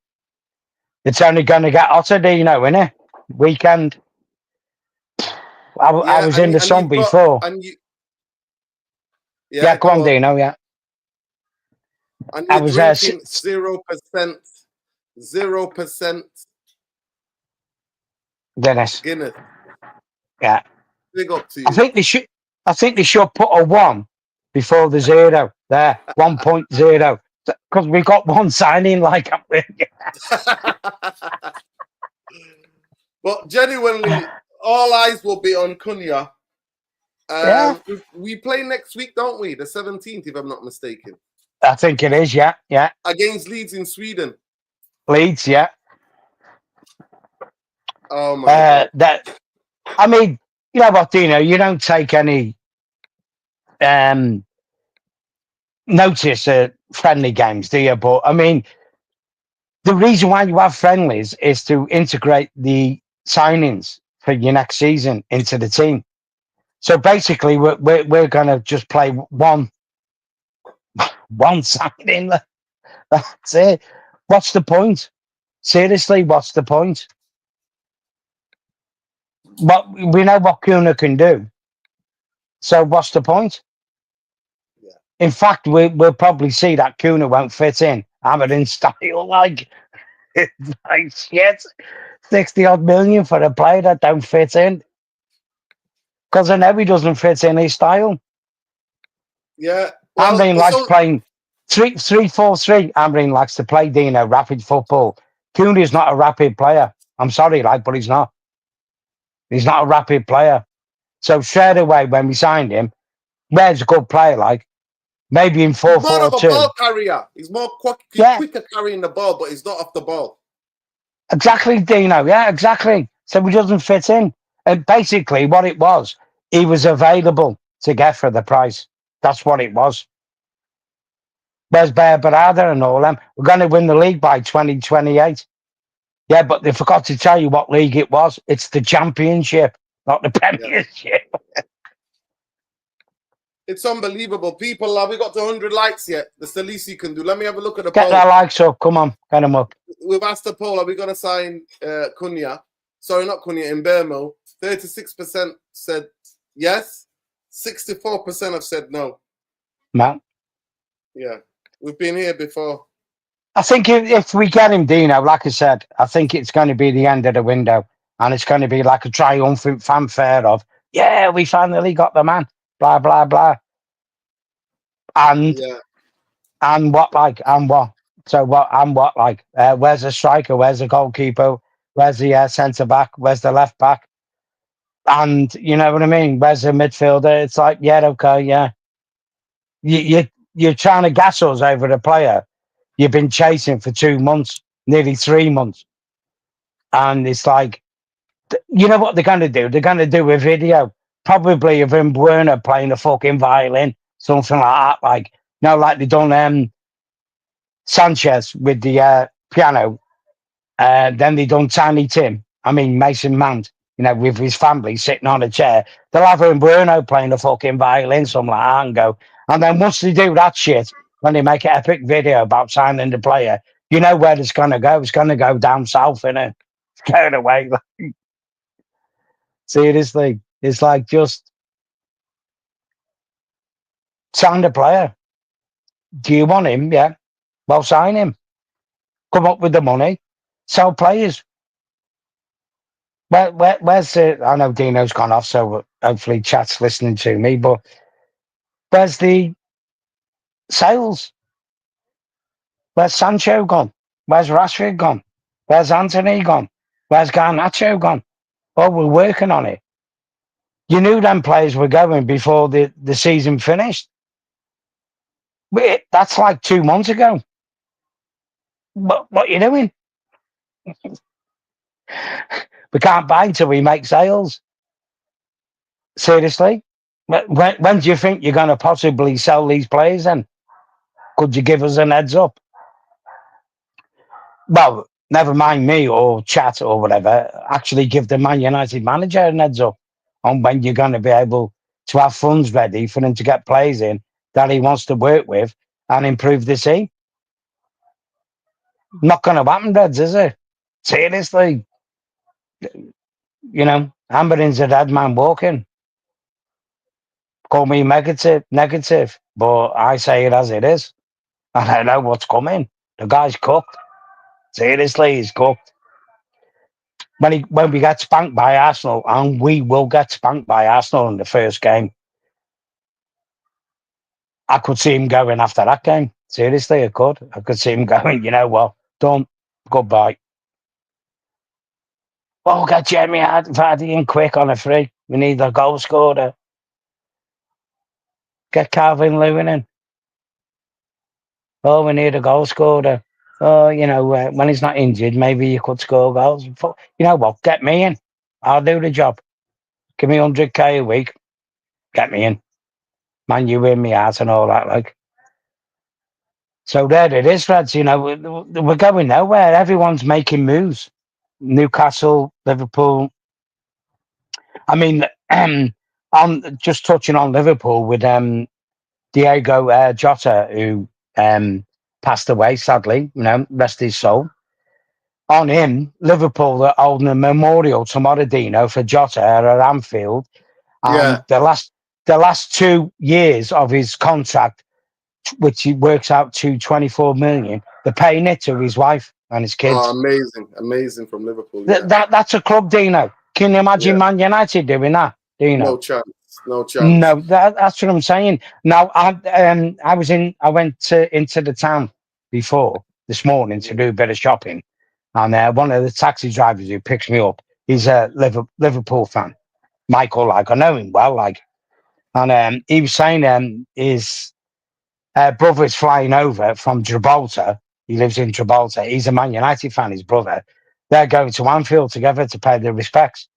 B: It's only going to get hotter, do you know, innit? Weekend. I was in the sun before. Yeah, go on, Dino, yeah.
A: And you're drinking 0%. 0%
B: Guinness. Yeah.
A: Big up to you.
B: I think they should put a 1 before the 0 there. 1.0. Because we got one signing like
A: But genuinely, all eyes will be on Cunha. We play next week, don't we? The 17th, if I'm not mistaken.
B: I think it is, yeah.
A: Against Leeds in Sweden.
B: Leeds, yeah.
A: Oh my God.
B: I mean, you know what, Dino? You don't take any notice at friendly games, do you? But I mean, the reason why you have friendlies is to integrate the signings for your next season into the team. So basically, we're going to just play one signing. That's it. What's the point? Seriously, what's the point? But we know what Cunha can do. So what's the point?
A: Yeah.
B: In fact, we'll probably see that Cunha won't fit in Amorim's style. Like, It's like shit. 60 odd million for a player that don't fit in. Because I know he doesn't fit in his style.
A: Yeah. Well,
B: Amrin
A: it's
B: likes
A: all,
B: playing 3-4-3. Amrin likes to play Dino, rapid football. Cooney's not a rapid player. I'm sorry, like, but he's not. He's not a rapid player. So straight away when we signed him, where's a good player like? Maybe in
A: he's more of a
B: 4-4-2.
A: ball carrier. He's more
B: Yeah,
A: quicker carrying the ball, but he's not off the ball.
B: exactly, Dino. Yeah, exactly. So he doesn't fit in. And basically what it was, he was available to get for the price. That's what it was. Where's Bear Barada and all them? We're going to win the league by 2028. Yeah, but they forgot to tell you what league it was. It's the championship, not the
A: Yeah.
B: premiership.
A: It's unbelievable. People, we got to 100 likes yet. That's the least you can do. Let me have a look at the
B: Get
A: poll.
B: their likes up. Come on, get them up.
A: We've asked the poll, are we going to sign Cunha? Sorry, not Cunha, Mbermo. 36% said yes. 64% have said no.
B: Man.
A: Yeah. We've been here before.
B: I think if we get him, Dino, like I said, I think it's going to be the end of the window. And it's going to be like a triumphant fanfare of, yeah, we finally got the man, blah, blah, blah. And
A: Yeah.
B: what like, and what? So what, and what like? Where's the striker? Where's the goalkeeper? Where's the centre back? Where's the left back? And you know what I mean? Where's the midfielder? It's like, yeah, okay, yeah. You're trying to gas us over a player you've been chasing for 2 months, nearly 3 months. And it's like, you know what they're going to do? They're going to do a video, probably of him Werner playing a fucking violin, something like that. Like, no, like they done Sanchez with the piano. Then they done Tiny Tim. I mean, Mason Mount, you know, with his family sitting on a chair. They'll have him Bruno playing a fucking violin, something like that, and go. And then once they do that shit, when they make an epic video about signing the player, you know where it's going to go. It's going to go down south, innit? It's going away. Seriously. It's like just sign the player. Do you want him? Yeah. Well, sign him. Come up with the money. Sell players. Where's the? I know Dino's gone off, so hopefully chat's listening to me. But where's the sales? Where's Sancho gone? Where's Rashford gone? Where's Anthony gone? Where's Garnacho gone? Oh, we're working on it. You knew them players were going before the season finished. That's like 2 months ago. What you doing? We can't buy until we make sales. Seriously? When do you think you're going to possibly sell these players then? Could you give us an heads up? Well, never mind me or chat or whatever. Actually, give the Man United manager an heads up on when you're going to be able to have funds ready for him to get players in that he wants to work with and improve the team. Not going to happen, Reds, is it? Seriously, you know, Amberin's a dead man walking. Call me negative, but I say it as it is. And I know what's coming. The guy's cooked. Seriously, he's cooked. When we get spanked by Arsenal, and we will get spanked by Arsenal in the first game, I could see him going after that game. Seriously, I could. I could see him going, you know what, done, goodbye. Oh, get Jamie Vardy in quick on a free. We need a goal scorer. Get Calvin Lewin in. Oh, we need a goal scorer. Oh, you know, when he's not injured, maybe you could score goals. You know what? Get me in. I'll do the job. Give me 100k a week. Get me in. Man, you win me out and all that. Like, so there it is, lads. You know, we're going nowhere. Everyone's making moves. Newcastle, Liverpool. I mean, on just touching on Liverpool with Diego Jota, who passed away sadly. You know, rest his soul. On him, Liverpool are holding a memorial to Moradino for Jota at Anfield,
A: Yeah.
B: and the last 2 years of his contract, which he works out to 24 million, they're paying it to his wife and his kids.
A: Amazing from Liverpool. Yeah.
B: That's a club, Dino. Can you imagine Man United doing that, Dino?
A: No chance.
B: No, that's what I'm saying. Now, I went into the town before this morning to do a bit of shopping, and one of the taxi drivers who picks me up, he's a Liverpool fan, Michael. Like, I know him well, like, and he was saying his brother is flying over from Gibraltar. He lives in Gibraltar. He's a Man United fan. His brother. They're going to Anfield together to pay their respects.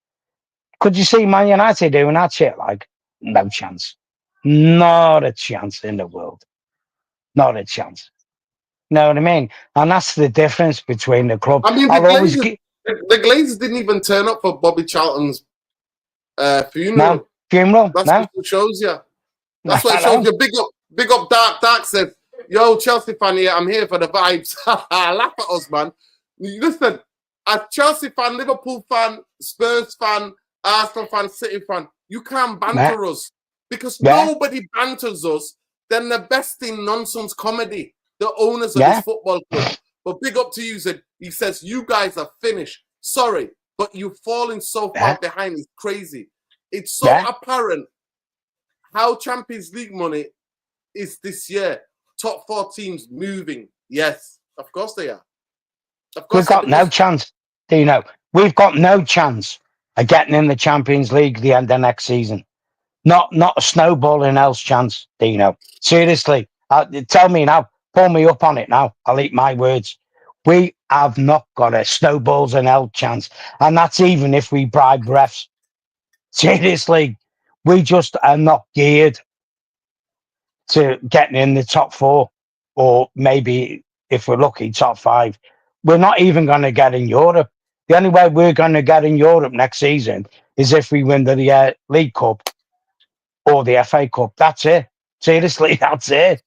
B: Could you see Man United doing that shit? Like, no chance. Not a chance in the world. Not a chance. Know what I mean? And that's the difference between the club.
A: I mean, the Glazers didn't even turn up for Bobby Charlton's funeral.
B: No, funeral?
A: That's
B: no.
A: what it shows you. That's what it shows you. Big up, Dark said, yo, Chelsea fan here, I'm here for the vibes. Laugh at us, man. Listen, a Chelsea fan, Liverpool fan, Spurs fan, Arsenal fan, City fan, you can't banter us. Because nobody banters us than the best in nonsense comedy, the owners of this football club. But big up to you, said he says, you guys are finished. Sorry, but you've fallen so far behind. It's crazy. It's so apparent how Champions League money is this year. Top 4 teams moving. Yes, of course they are. Of course
B: we've got no chance, Dino. We've got no chance of getting in the Champions League the end of next season. Not a snowballing else chance, Dino. Seriously, tell me now. Pull me up on it now. I'll eat my words. We have not got a snowballs and hell chance. And that's even if we bribe refs. Seriously, we just are not geared to getting in the top 4, or maybe if we're lucky, top 5. We're not even going to get in Europe. The only way we're going to get in Europe next season is if we win the League Cup or the FA Cup. That's it. Seriously, that's it.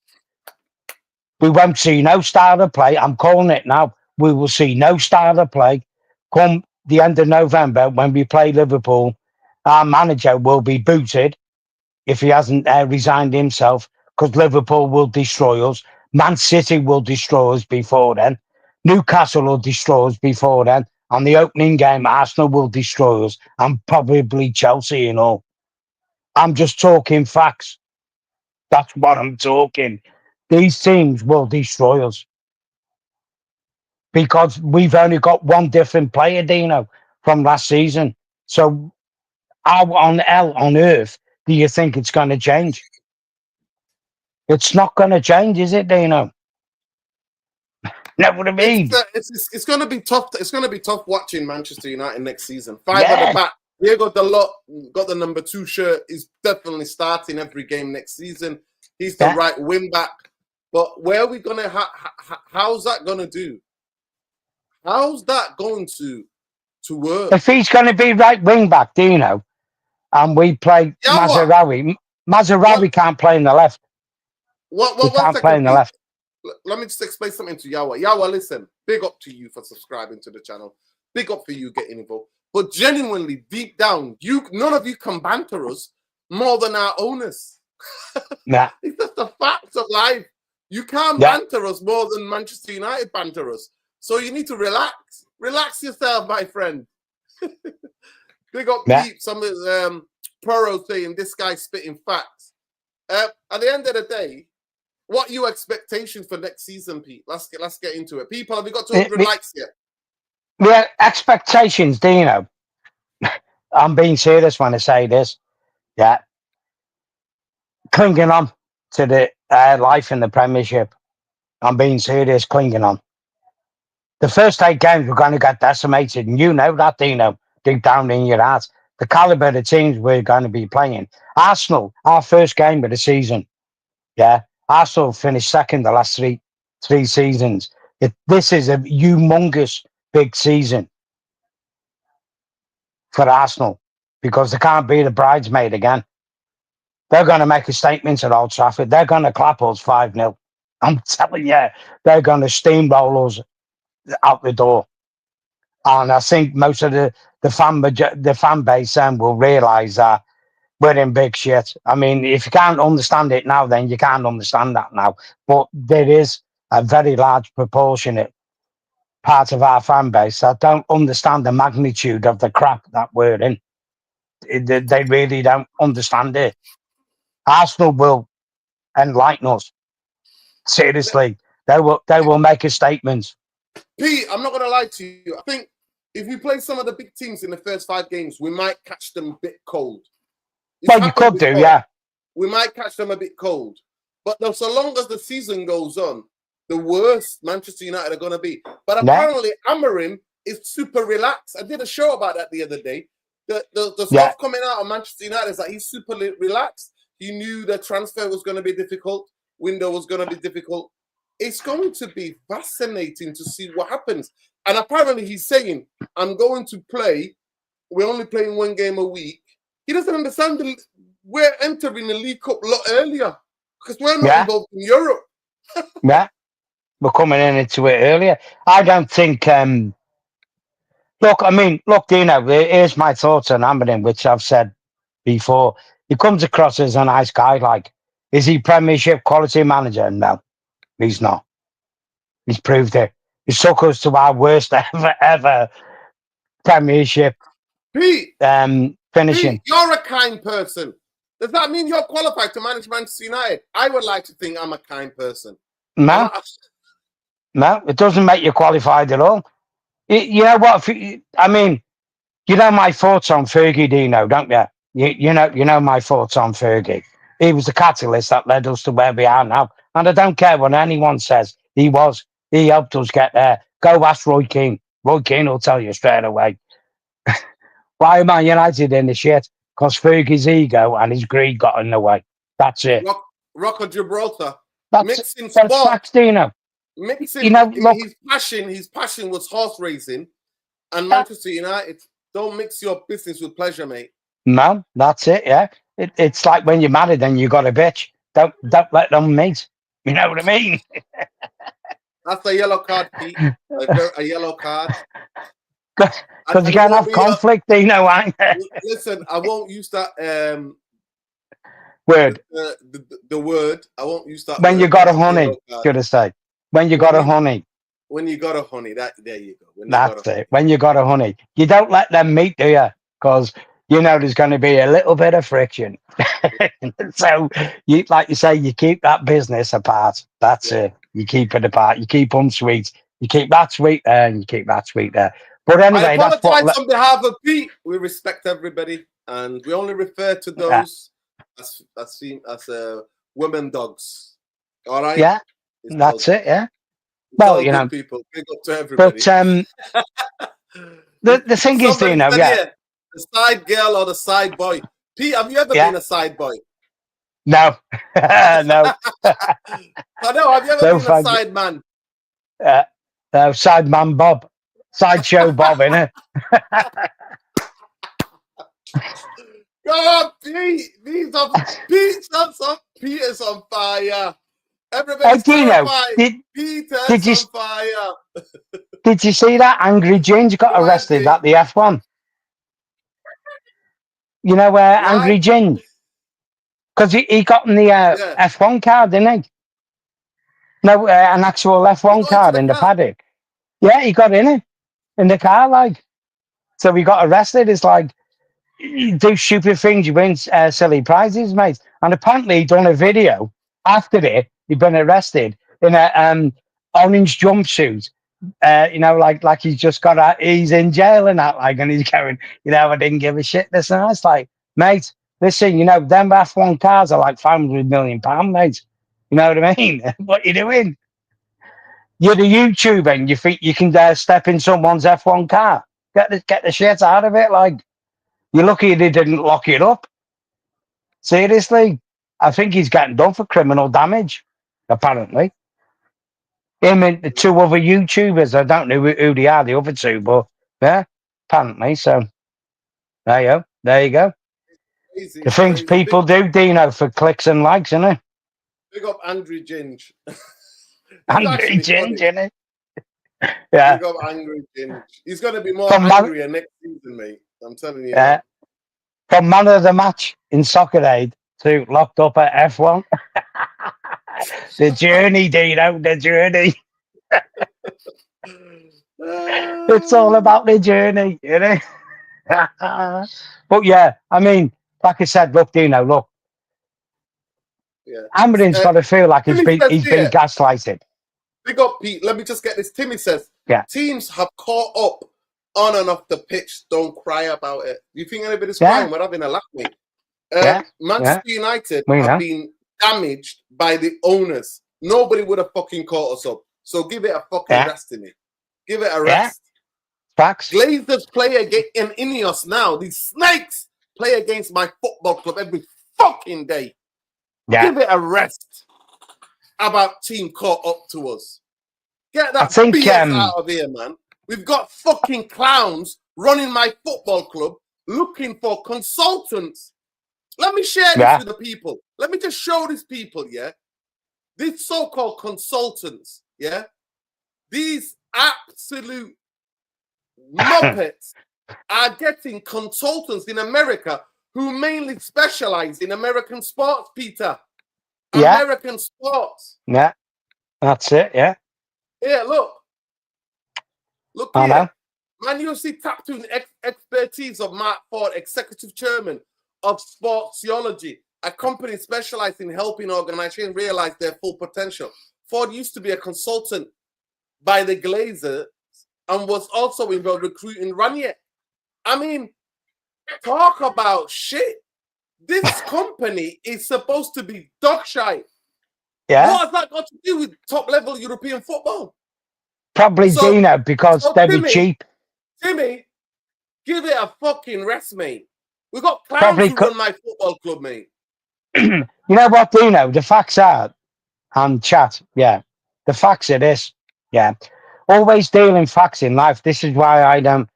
B: We won't see no style of play. I'm calling it now. We will see no style of play come the end of November when we play Liverpool. Our manager will be booted if he hasn't resigned himself, because Liverpool will destroy us. Man City will destroy us before then. Newcastle will destroy us before then. On the opening game, Arsenal will destroy us, and probably Chelsea and all. I'm just talking facts. That's what I'm talking. These teams will destroy us because we've only got one different player, Dino, from last season. So how on hell on earth do you think it's going to change? It's not going to change, is it, Dino? Know what I mean?
A: It's going to be tough. It's going to be tough watching Manchester United next season. 5 at the back. Diego Dalot got the number 2 shirt. He's definitely starting every game next season. He's the right wing back. But where are we going to... how's that going to do? How's that going to work?
B: If he's going to be right wing back, Dino, and we play Mazraoui can't play in the left.
A: He can't play in the left. Let me just explain something to Yawa. Yawa, listen, big up to you for subscribing to the channel. Big up for you getting involved. But genuinely, deep down, none of you can banter us more than our owners.
B: Nah.
A: It's just the facts of life. You can't banter us more than Manchester United banter us. So you need to relax. Relax yourself, my friend. Big up Pete. Some of Poro saying this guy's spitting facts. At the end of the day, what are your expectations for next season, Pete? Let's get into it. People, have we got 200 likes yet?
B: Yeah, expectations, Dino. I'm being serious when I say this. Yeah. Clinging on to the life in the Premiership. I'm being serious, clinging on. The first 8 games we're going to get decimated, and you know that, Dino, deep down in your heart. The calibre of the teams we're going to be playing. Arsenal, our first game of the season. Yeah. Arsenal finished second the last three seasons. This is a humongous big season for Arsenal because they can't be the bridesmaid again. They're going to make a statement at Old Trafford. They're going to clap us 5-0. I'm telling you, they're going to steamroll us out the door. And I think most of the fan base will realise that we're in big shit. I mean, if you can't understand it now, then you can't understand that now. But there is a very large proportionate part of our fan base that don't understand the magnitude of the crap that we're in. They really don't understand it. Arsenal will enlighten us. Seriously, they will make a statement.
A: Pete, I'm not going to lie to you. I think if we play some of the big teams in the first 5 games, we might catch them a bit cold. It's
B: Well, you could
A: before.
B: do, yeah.
A: We might catch them a bit cold. But so long as the season goes on, the worse Manchester United are going to be. But apparently, Amorim is super relaxed. I did a show about that the other day. The stuff coming out of Manchester United is that he's super relaxed. He knew the transfer was going to be difficult. Window was going to be difficult. It's going to be fascinating to see what happens. And apparently he's saying, I'm going to play. We're only playing 1 game a week. He doesn't understand we're entering the League Cup a lot earlier because we're not involved in Europe.
B: Yeah. We're coming into it earlier. I don't think... Look, Dino, here's my thoughts on Amorim, which I've said before. He comes across as a nice guy. Like, is he Premiership quality manager? No, he's not. He's proved it. He took us to our worst ever Premiership
A: Pete,
B: finishing.
A: Pete, you're a kind person. Does that mean you're qualified to manage Manchester United? I would like to think I'm a kind person.
B: No, it doesn't make you qualified at all. You know what? You know my thoughts on Fergie, Dino, don't you? You know my thoughts on Fergie. He was the catalyst that led us to where we are now. And I don't care what anyone says. He helped us get there. Go ask Roy Keane. Roy Keane will tell you straight away. Why am Man United in the shit? Because Fergie's ego and his greed got in the way. That's it.
A: Rock of Gibraltar.
B: Mixing facts, Dino.
A: Mixing, his passion was horse racing, and Manchester United. Don't mix your business with pleasure, mate.
B: No, that's it. Yeah, it's like when you're married and you got a bitch. Don't let them meet. You know what I mean?
A: That's a yellow card, Pete. A yellow card.
B: Because you can't have conflict, you know.
A: Listen, I won't use that
B: word.
A: The word. I won't use that.
B: When you got a honey, should I say? When you got a honey.
A: When you got a honey, there you go.
B: That's it. When you got a honey, you don't let them meet, do you? Because you know there's going to be a little bit of friction. So, like you say, you keep that business apart. That's it. You keep it apart. You keep them sweet. You keep that sweet there, and you keep that sweet there. But anyway,
A: I apologize on behalf of Pete. We respect everybody, and we only refer to those as women dogs. All right.
B: Yeah, that's it. Yeah. Well, you know,
A: people. Big up to everybody.
B: But the thing is, you know,
A: the side girl or the side boy. Pete, have you ever been a side boy?
B: No, no.
A: I know. Have you ever been a side man?
B: Side man Bob, sideshow Bob, innit?
A: God, Pete, Peter's on fire. Everybody's Peter's on fire.
B: Did you see that Angry Ginge got arrested at the F1? You know where Angry Ginge? Because he got in the F1 car, didn't he? No, an actual F1 car in the paddock. Yeah, he got in it, in the car, like. So he got arrested. It's like, you do stupid things, you win silly prizes, mate. And apparently he done a video after it. He'd been arrested in a orange jumpsuit. You know, like he's just got out, he's in jail and that, like, and he's going, you know, I didn't give a shit. This and that. It's like, mate, listen, you know, them F1 cars are like £500 million, mate. You know what I mean? What you doing? You're the YouTuber and you think you can step in someone's F1 car. Get the shit out of it. Like, you're lucky they didn't lock it up. Seriously. I think he's getting done for criminal damage, apparently. Him and the 2 other YouTubers, I don't know who they are, the other 2, but yeah, apparently. So there you go. Easy, the things people do, Dino, for clicks and likes, isn't it?
A: Big up Angry Ginge.
B: Angry Ginge, isn't it? Yeah.
A: Big up Angry Ginge. He's going to be more angrier next season, mate. I'm telling you.
B: Yeah. From man of the match in Soccer Aid to locked up at F1. The journey, Dino, the journey. It's all about the journey, you know. But yeah, I mean, like I said, look, Dino, look,
A: Yeah.
B: Amarin's got to feel like
A: Timmy says
B: he's been
A: here,
B: gaslighted.
A: big up Pete. Let me just get this. Timmy says,
B: Yeah.
A: teams have caught up on and off the pitch. Don't cry about it. You think anybody's
B: Yeah.
A: crying? We're having a laugh, mate.
B: Yeah.
A: Manchester United
B: We
A: have
B: know.
A: been damaged by the owners. Nobody would have fucking caught us up. So give it a fucking rest in it. Give it a rest.
B: Facts.
A: Glazers play against in Ineos now. These snakes play against my football club every fucking day.
B: Yeah.
A: Give it a rest. About team caught up to us. Get that
B: think,
A: BS out of here, man. We've got fucking clowns running my football club looking for consultants. Let me share this with the people. Let me just show these people, yeah? These so-called consultants, yeah? These absolute muppets are getting consultants in America who mainly specialize in American sports, Peter.
B: Yeah.
A: American sports.
B: Yeah. That's it, yeah.
A: Yeah, look. Look
B: I
A: here.
B: know.
A: Man UFC tapped into expertise of Mark Ford, executive chairman of Sportsiology, a company specialized in helping organizations realize their full potential. Ford used to be a consultant by the Glazers and was also involved recruiting Ranier. I mean, talk about shit. This company is supposed to be dog shite.
B: Yeah.
A: What has that got to do with top-level European football?
B: Probably Dino, because they'd be cheap.
A: Timmy, give it a fucking rest, mate. We got clowns who run my football club, mate.
B: You know what, Dino? The facts are, and chat, yeah. The facts are this, yeah. Always dealing facts in life. This is why I don't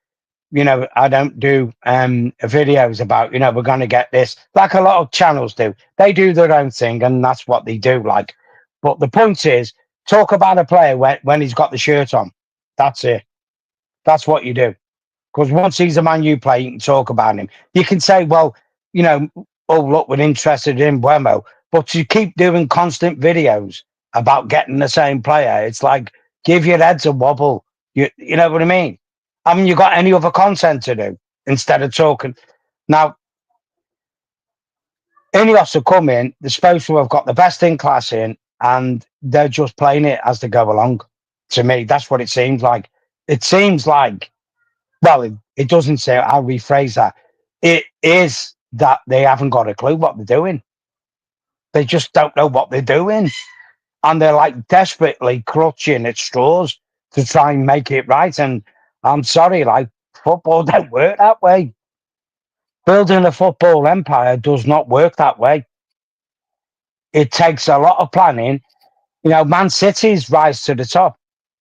B: do videos about, we're going to get this, like a lot of channels do. They do their own thing, and that's what they do, like. But the point is, talk about a player when he's got the shirt on. That's it. That's what you do. Because once he's a Man U player, you can talk about him. You can say, well, oh, look, we're interested in Buemo. But to keep doing constant videos about getting the same player, it's like, give your heads a wobble. You know what I mean? Haven't you got any other content to do instead of talking? Now, Ineos are coming, they're supposed to have got the best in class in, and they're just playing it as they go along. To me, that's what it seems like. It seems like, well, it doesn't say, I'll rephrase that. It is that they haven't got a clue what they're doing. They just don't know what they're doing. And they're like desperately clutching at straws to try and make it right. And I'm sorry, like, football don't work that way. Building a football empire does not work that way. It takes a lot of planning. Man City's rise to the top,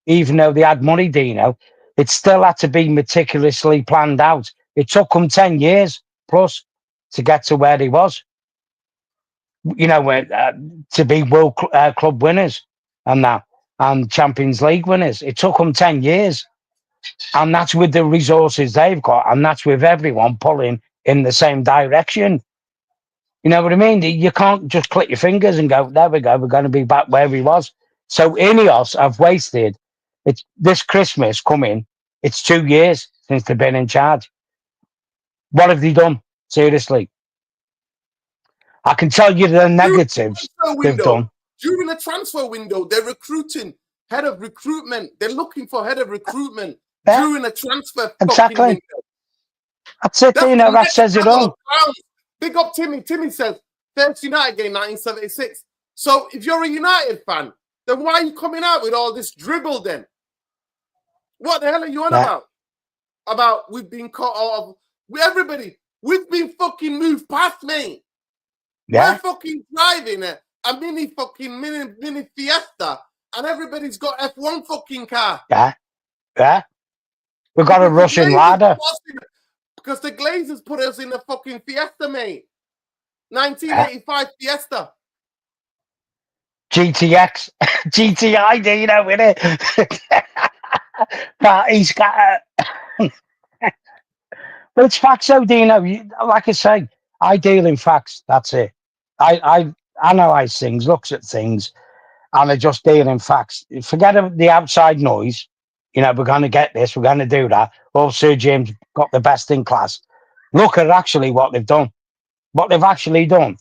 B: even though they had money, Dino, it still had to be meticulously planned out. It took them 10 years plus to get to where they was, to be world club winners and Champions League winners. It took them 10 years. And that's with the resources they've got. And that's with everyone pulling in the same direction. You know what I mean? You can't just click your fingers and go, there we go, we're going to be back where we was. So Ineos have wasted, it's this Christmas coming, it's 2 years since they've been in charge. What have they done? Seriously. I can tell you the negatives they've done.
A: During the transfer window, they're recruiting head of recruitment. They're looking for head of recruitment during a transfer fucking window.
B: That's it, that says it all.
A: Big up Timmy. Timmy says, first United game, 1976. So if you're a United fan, then why are you coming out with all this dribble then? What the hell are you on about? About we've been caught out of everybody. We've been fucking moved past, mate.
B: Yeah.
A: We're fucking driving a mini Fiesta, and everybody's got F1 fucking car.
B: Yeah. Yeah. We've got a Russian ladder.
A: Because the Glazers put us in the fucking Fiesta, mate. 1985 Fiesta.
B: GTX. GTI, Dino, with it. Party scatter. But it's facts, though, Dino. Like I say, I deal in facts. That's it. I analyse things, looks at things, and I just deal in facts. Forget the outside noise. we're going to get this, we're going to do that. Oh, Sir Jim's got the best in class. Look at actually what they've done. What they've actually done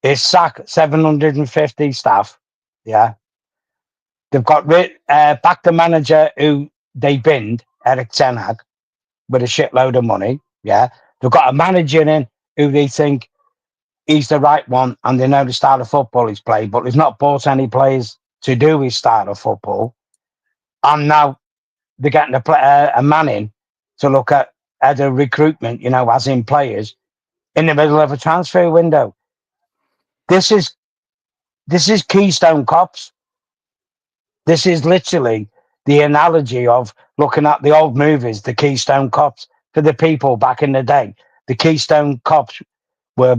B: is sack 750 staff. Yeah. They've got back the manager who they binned, Eric Ten Hag, with a shitload of money. Yeah. They've got a manager in who they think he's the right one and they know the style of football he's played, but he's not bought any players to do his style of football. And now they're getting a man in to look at the recruitment, as in players in the middle of a transfer window. This is Keystone Cops. This is literally the analogy of looking at the old movies, the Keystone Cops. For the people back in the day, the Keystone Cops were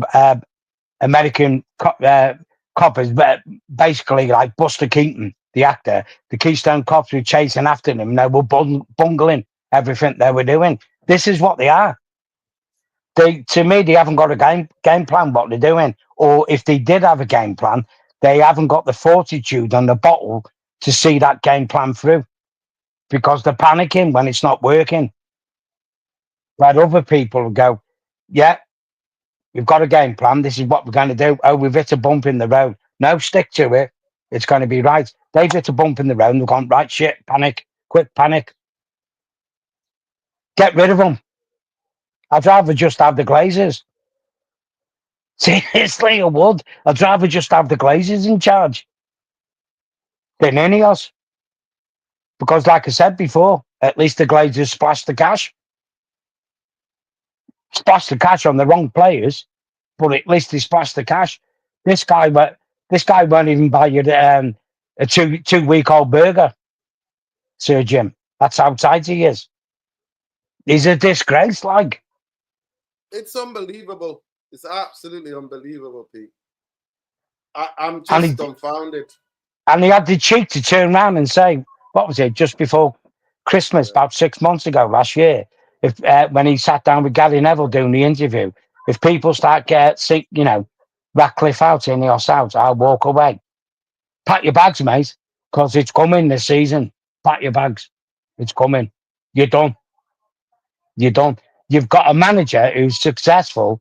B: American coppers, but basically like Buster Keaton, the actor. The Keystone Cops were chasing after them, and they were bungling everything they were doing. This is what they are. To me, they haven't got a game plan what they're doing, or if they did have a game plan, they haven't got the fortitude and the bottle to see that game plan through, because they're panicking when it's not working. Where other people go, yeah, we've got a game plan. This is what we're going to do. Oh, we've hit a bump in the road. No, stick to it. It's going to be right. They've hit a bump in the road and they've gone, right, shit, panic, quick panic. Get rid of them. I'd rather just have the Glazers. Seriously, I would. I'd rather just have the Glazers in charge than any of us. Because, like I said before, at least the Glazers splashed the cash. Splashed the cash on the wrong players, but at least they splashed the cash. This guy won't even buy you a 2 week old burger, Sir Jim. That's how tight he is. He's a disgrace, like.
A: It's unbelievable. It's absolutely unbelievable, Pete. I'm
B: And
A: just dumbfounded.
B: And he had the cheek to turn around and say, what was it, just before Christmas, about 6 months ago, last year, if when he sat down with Gary Neville doing the interview, if people start Ratcliffe out, Ineos out, I'll walk away. Pack your bags, mate, because it's coming this season. Pack your bags. It's coming. You're done. You're done. You've got a manager who's successful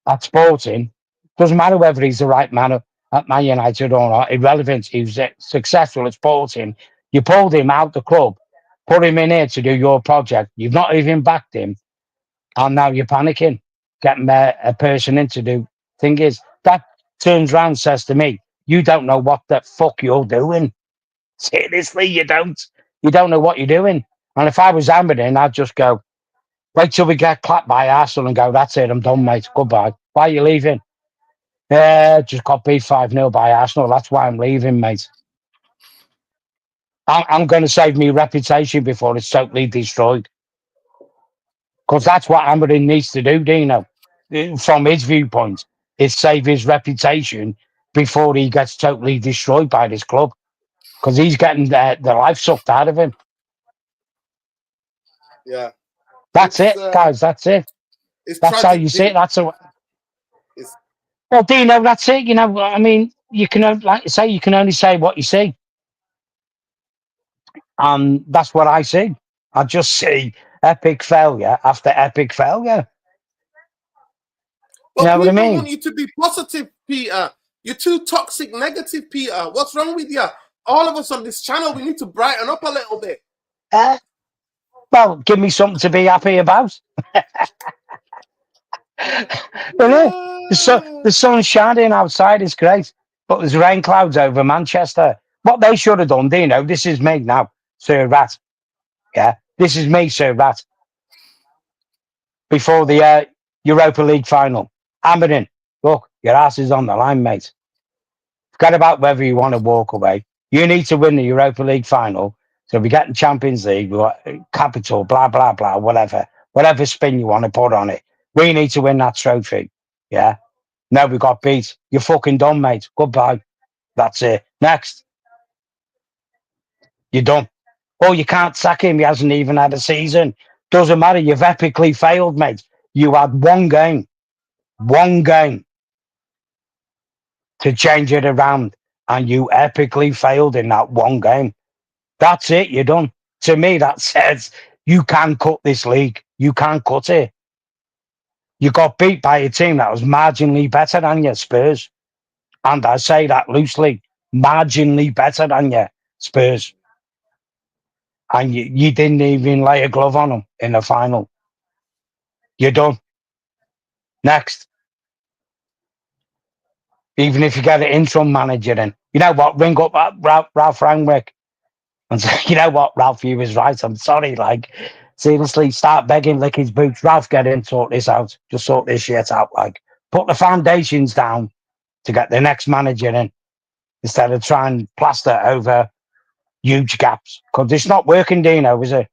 B: at Sporting. Doesn't matter whether he's the right man at Man United or not. Irrelevant. He was successful at Sporting. You pulled him out the club, put him in here to do your project. You've not even backed him, and now you're panicking, getting a person in to do. Thing is, that turns around and says to me, "You don't know what the fuck you're doing. Seriously, you don't. You don't know what you're doing." And if I was Amberden, I'd just go, wait till we get clapped by Arsenal and go, that's it, I'm done, mate. Goodbye. Why are you leaving? Just got beat 5-0 by Arsenal. That's why I'm leaving, mate. I'm going to save my reputation before it's totally destroyed. Because that's what Amberin needs to do, Dino, from his viewpoint, is save his reputation before he gets totally destroyed by this club. Because he's getting the life sucked out of him.
A: Yeah.
B: That's it, guys. That's it. That's how you see it. That's a. Well, Dino, that's it. I mean, you can, like you say, you can only say what you see. And that's what I see. I just see epic failure after epic failure.
A: But
B: you know what I
A: people
B: mean?
A: want you to be positive, Peter. You're too toxic negative, Peter. What's wrong with you? All of us on this channel, we need to brighten up a little bit.
B: Well, give me something to be happy about. The sun's shining outside, it's great. But there's rain clouds over Manchester. What they should have done, Dino, this is me now, Sir Rat. Yeah, this is me, Sir Rat. Before the Europa League final. Amberin, look, your ass is on the line, mate. Forget about whether you want to walk away. You need to win the Europa League final. So we get the Champions League, capital, blah, blah, blah, whatever spin you want to put on it. We need to win that trophy. Yeah. No, we got beat. You're fucking done, mate. Goodbye. That's it. Next. You're done. Oh, you can't sack him. He hasn't even had a season. Doesn't matter. You've epically failed, mate. You had one game to change it around, and you epically failed in that one game. That's it. You're done. To me, that says you can cut this league. You can cut it. You got beat by a team that was marginally better than you, Spurs. And I say that loosely, marginally better than you, Spurs. And you didn't even lay a glove on them in the final. You're done. Next. Even if you get an interim manager in. You know what? Ring up Ralph Rangnick and say, you know what, Ralph, you was right. I'm sorry. Like, seriously, start begging, lick his boots. Ralph, get in, sort this out. Just sort this shit out. Like, put the foundations down to get the next manager in instead of trying to plaster over huge gaps. Because it's not working, Dino, is it?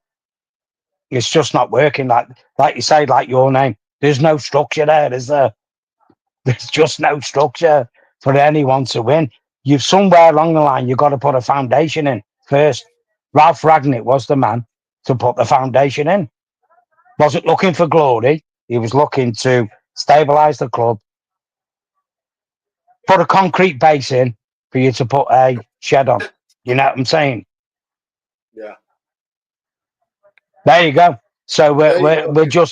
B: It's just not working. Like you say, like your name. There's no structure there, is there? There's just no structure for anyone to win. You've somewhere along the line, you've got to put a foundation in first. Ralph Ragnick was the man to put the foundation in. Wasn't looking for glory. He was looking to stabilise the club, put a concrete base in for you to put a shed on. You know what I'm saying?
A: Yeah.
B: There you go. So
A: There you go.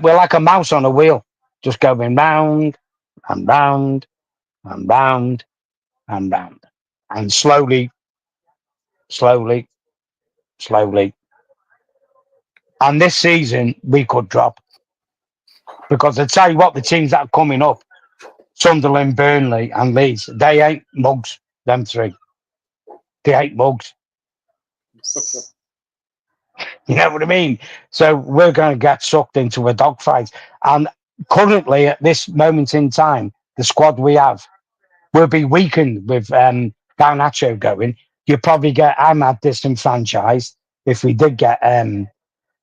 B: we're like a mouse on a wheel, just going round and round and round and round. And slowly, slowly, slowly. And this season we could drop. Because I tell you what, the teams that are coming up, Sunderland, Burnley, and Leeds, they ain't mugs, them three. They ain't mugs. You know what I mean? So we're going to get sucked into a dogfight. And currently, at this moment in time, the squad we have will be weakened with Garnacho going. You probably get Ahmad disenfranchised if we did get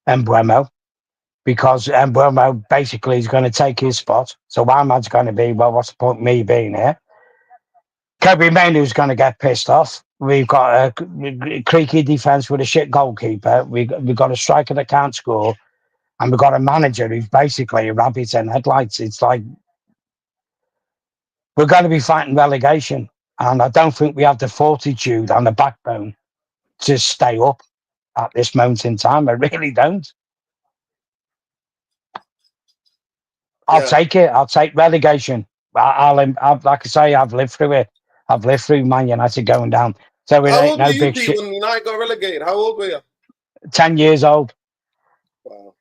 B: Embuemo, because Embuemo basically is going to take his spot. So Ahmad's going to be, well, what's the point of me being here? Kobe Mainoo's going to get pissed off. We've got a creaky defence with a shit goalkeeper. We've got a striker that can't score. And we've got a manager who's basically a rabbit in headlights. It's like we're going to be fighting relegation. And I don't think we have the fortitude and the backbone to stay up at this moment in time. I really don't. I'll take it. I'll take relegation. I'll like I say, I've lived through it. I've lived through Man United going down. So it
A: How
B: ain't
A: old were
B: no
A: you,
B: big
A: Pete,
B: shit.
A: when United got relegated? How old were you?
B: 10 years old.
A: Wow.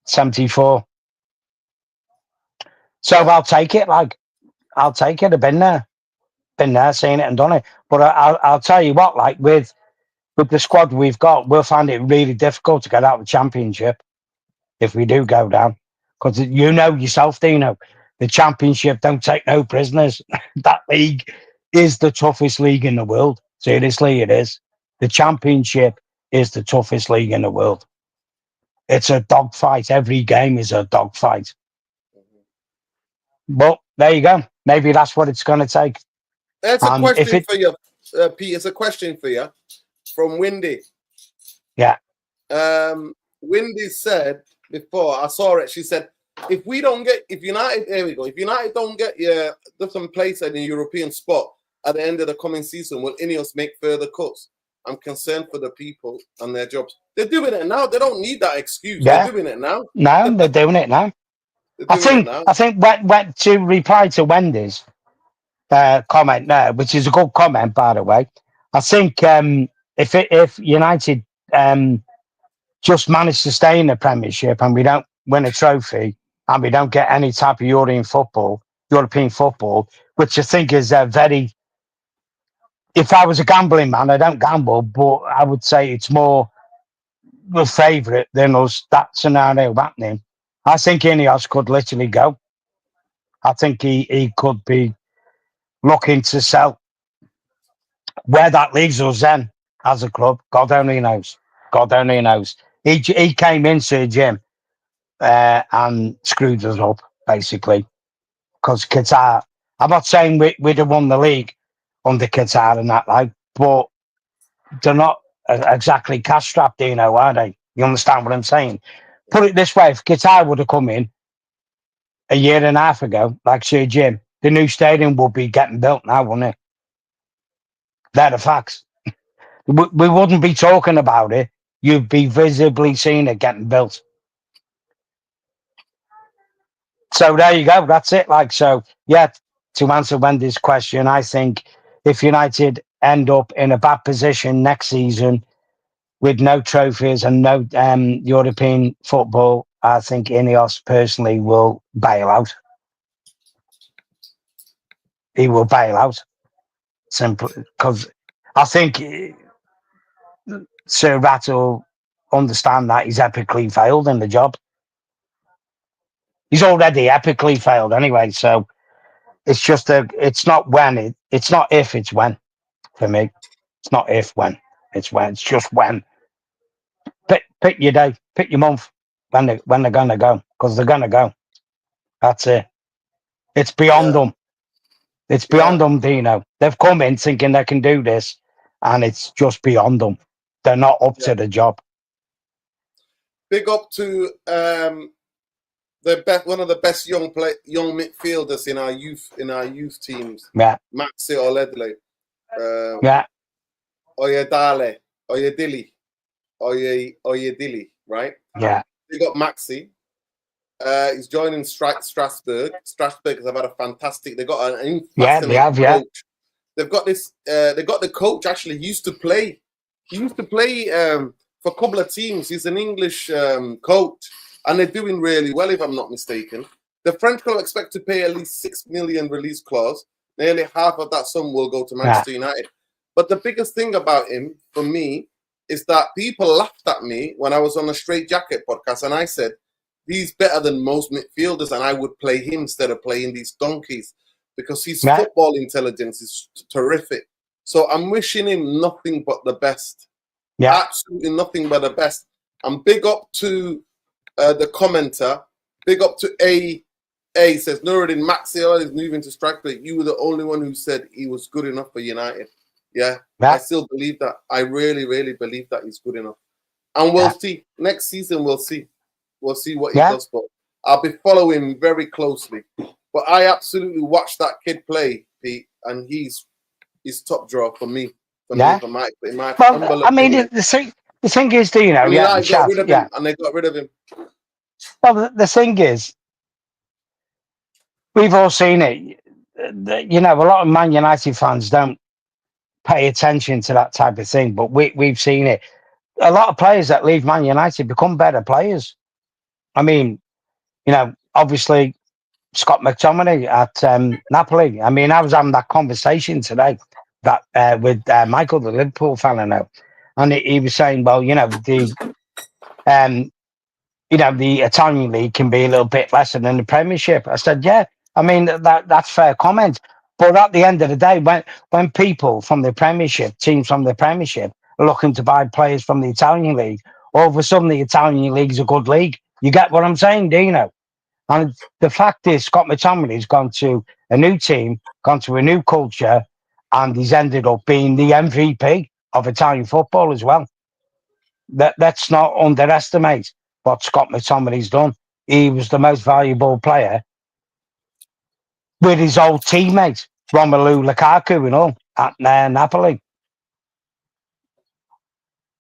B: 74. So
A: Yeah.
B: I'll take it. Like, I'll take it. I've been there, seen it and done it. But I'll tell you what, like with the squad we've got, we'll find it really difficult to get out of the championship if we do go down. Because you know yourself, Dino, the championship don't take no prisoners. That league is the toughest league in the world. Seriously, it is. The championship is the toughest league in the world. It's a dogfight. Every game is a dogfight. But there you go. Maybe that's what it's going to take.
A: That's a question for you, Pete. It's a question for you from Windy.
B: Yeah.
A: Windy said before, I saw it, she said, if United don't get your different place in the European spot at the end of the coming season, will Ineos make further cuts? I'm concerned for the people and their jobs. They're doing it now. They don't need that excuse.
B: Yeah.
A: They're doing it now.
B: No, they're doing it now. I think to reply to Wendy's comment there, which is a good comment, by the way. I think if United just manage to stay in the Premiership and we don't win a trophy and we don't get any type of European football, which I think is a very. If I was a gambling man, I don't gamble, but I would say it's more the favourite than us that scenario happening. I think Ineos could literally go. I think he could be looking to sell. Where that leaves us then as a club, God only knows. God only knows. He came in, Sir Jim, and screwed us up, basically. Because Qatar, I'm not saying we'd have won the league under Qatar and that, like, but they're not exactly cash strapped, are they? You understand what I'm saying? Put it this way, if Qatar would have come in a year and a half ago, like Sir Jim, the new stadium would be getting built now, wouldn't it? They're the facts. We wouldn't be talking about it. You'd be visibly seeing it getting built. So there you go. That's it. Like, so, yeah, to answer Wendy's question, I think if United end up in a bad position next season with no trophies and no European football, I think Ineos personally will bail out. He will bail out. Simply because I think Sir Rat will understand that he's epically failed in the job. He's already epically failed anyway. So it's just it's not when, it's not if, it's when for me. It's not if, when. It's when. It's just when. Pick your day, pick your month when they're gonna go, because they're gonna go. That's it. It's beyond them. It's beyond them, Dino. They've come in thinking they can do this, and it's just beyond them. They're not up to the job.
A: Big up to one of the best young midfielders in our youth teams.
B: Yeah.
A: Maxi Oledle.
B: Yeah.
A: Oyedili, right?
B: Yeah.
A: Big up Maxi. He's joining Strasbourg. Strasbourg has had a fantastic. They got an fascinating coach. They've got this. They got the coach. Actually, he used to play. For a couple of teams. He's an English coach, and they're doing really well, if I'm not mistaken. The French club expect to pay at least 6 million release clause. Nearly half of that sum will go to Manchester United. But the biggest thing about him, for me, is that people laughed at me when I was on a Straight Jacket podcast, and I said, he's better than most midfielders, and I would play him instead of playing these donkeys, because his football intelligence is terrific. So I'm wishing him nothing but the best. Yeah. Absolutely nothing but the best. And big up to the commenter. Big up to A. Says, Nuruddin Maxio is moving to Strasbourg. You were the only one who said he was good enough for United. Yeah. I still believe that. I really, really believe that he's good enough. And we'll see. Next season, we'll see. We'll see what he does. But I'll be following him very closely. But I absolutely watched that kid play, Pete, and he's top draw for me.
B: I mean, the thing is, do you know?
A: They got rid of him, and they got rid of him.
B: Well, the thing is, we've all seen it. You know, a lot of Man United fans don't pay attention to that type of thing, but we've seen it. A lot of players that leave Man United become better players. I mean, you know, obviously Scott McTominay at Napoli. I mean, I was having that conversation today with Michael, the Liverpool fan I know, and he was saying, well, you know, the Italian league can be a little bit lesser than the Premiership. I said, yeah, I mean that's fair comment. But at the end of the day, when people from the Premiership, teams from the Premiership, are looking to buy players from the Italian league, all of a sudden the Italian league is a good league. You get what I'm saying, Dino? And the fact is, Scott McTominay's gone to a new team, gone to a new culture, and he's ended up being the MVP of Italian football as well. Let's not underestimate what Scott McTominay's done. He was the most valuable player with his old teammate, Romelu Lukaku, and all, at Napoli.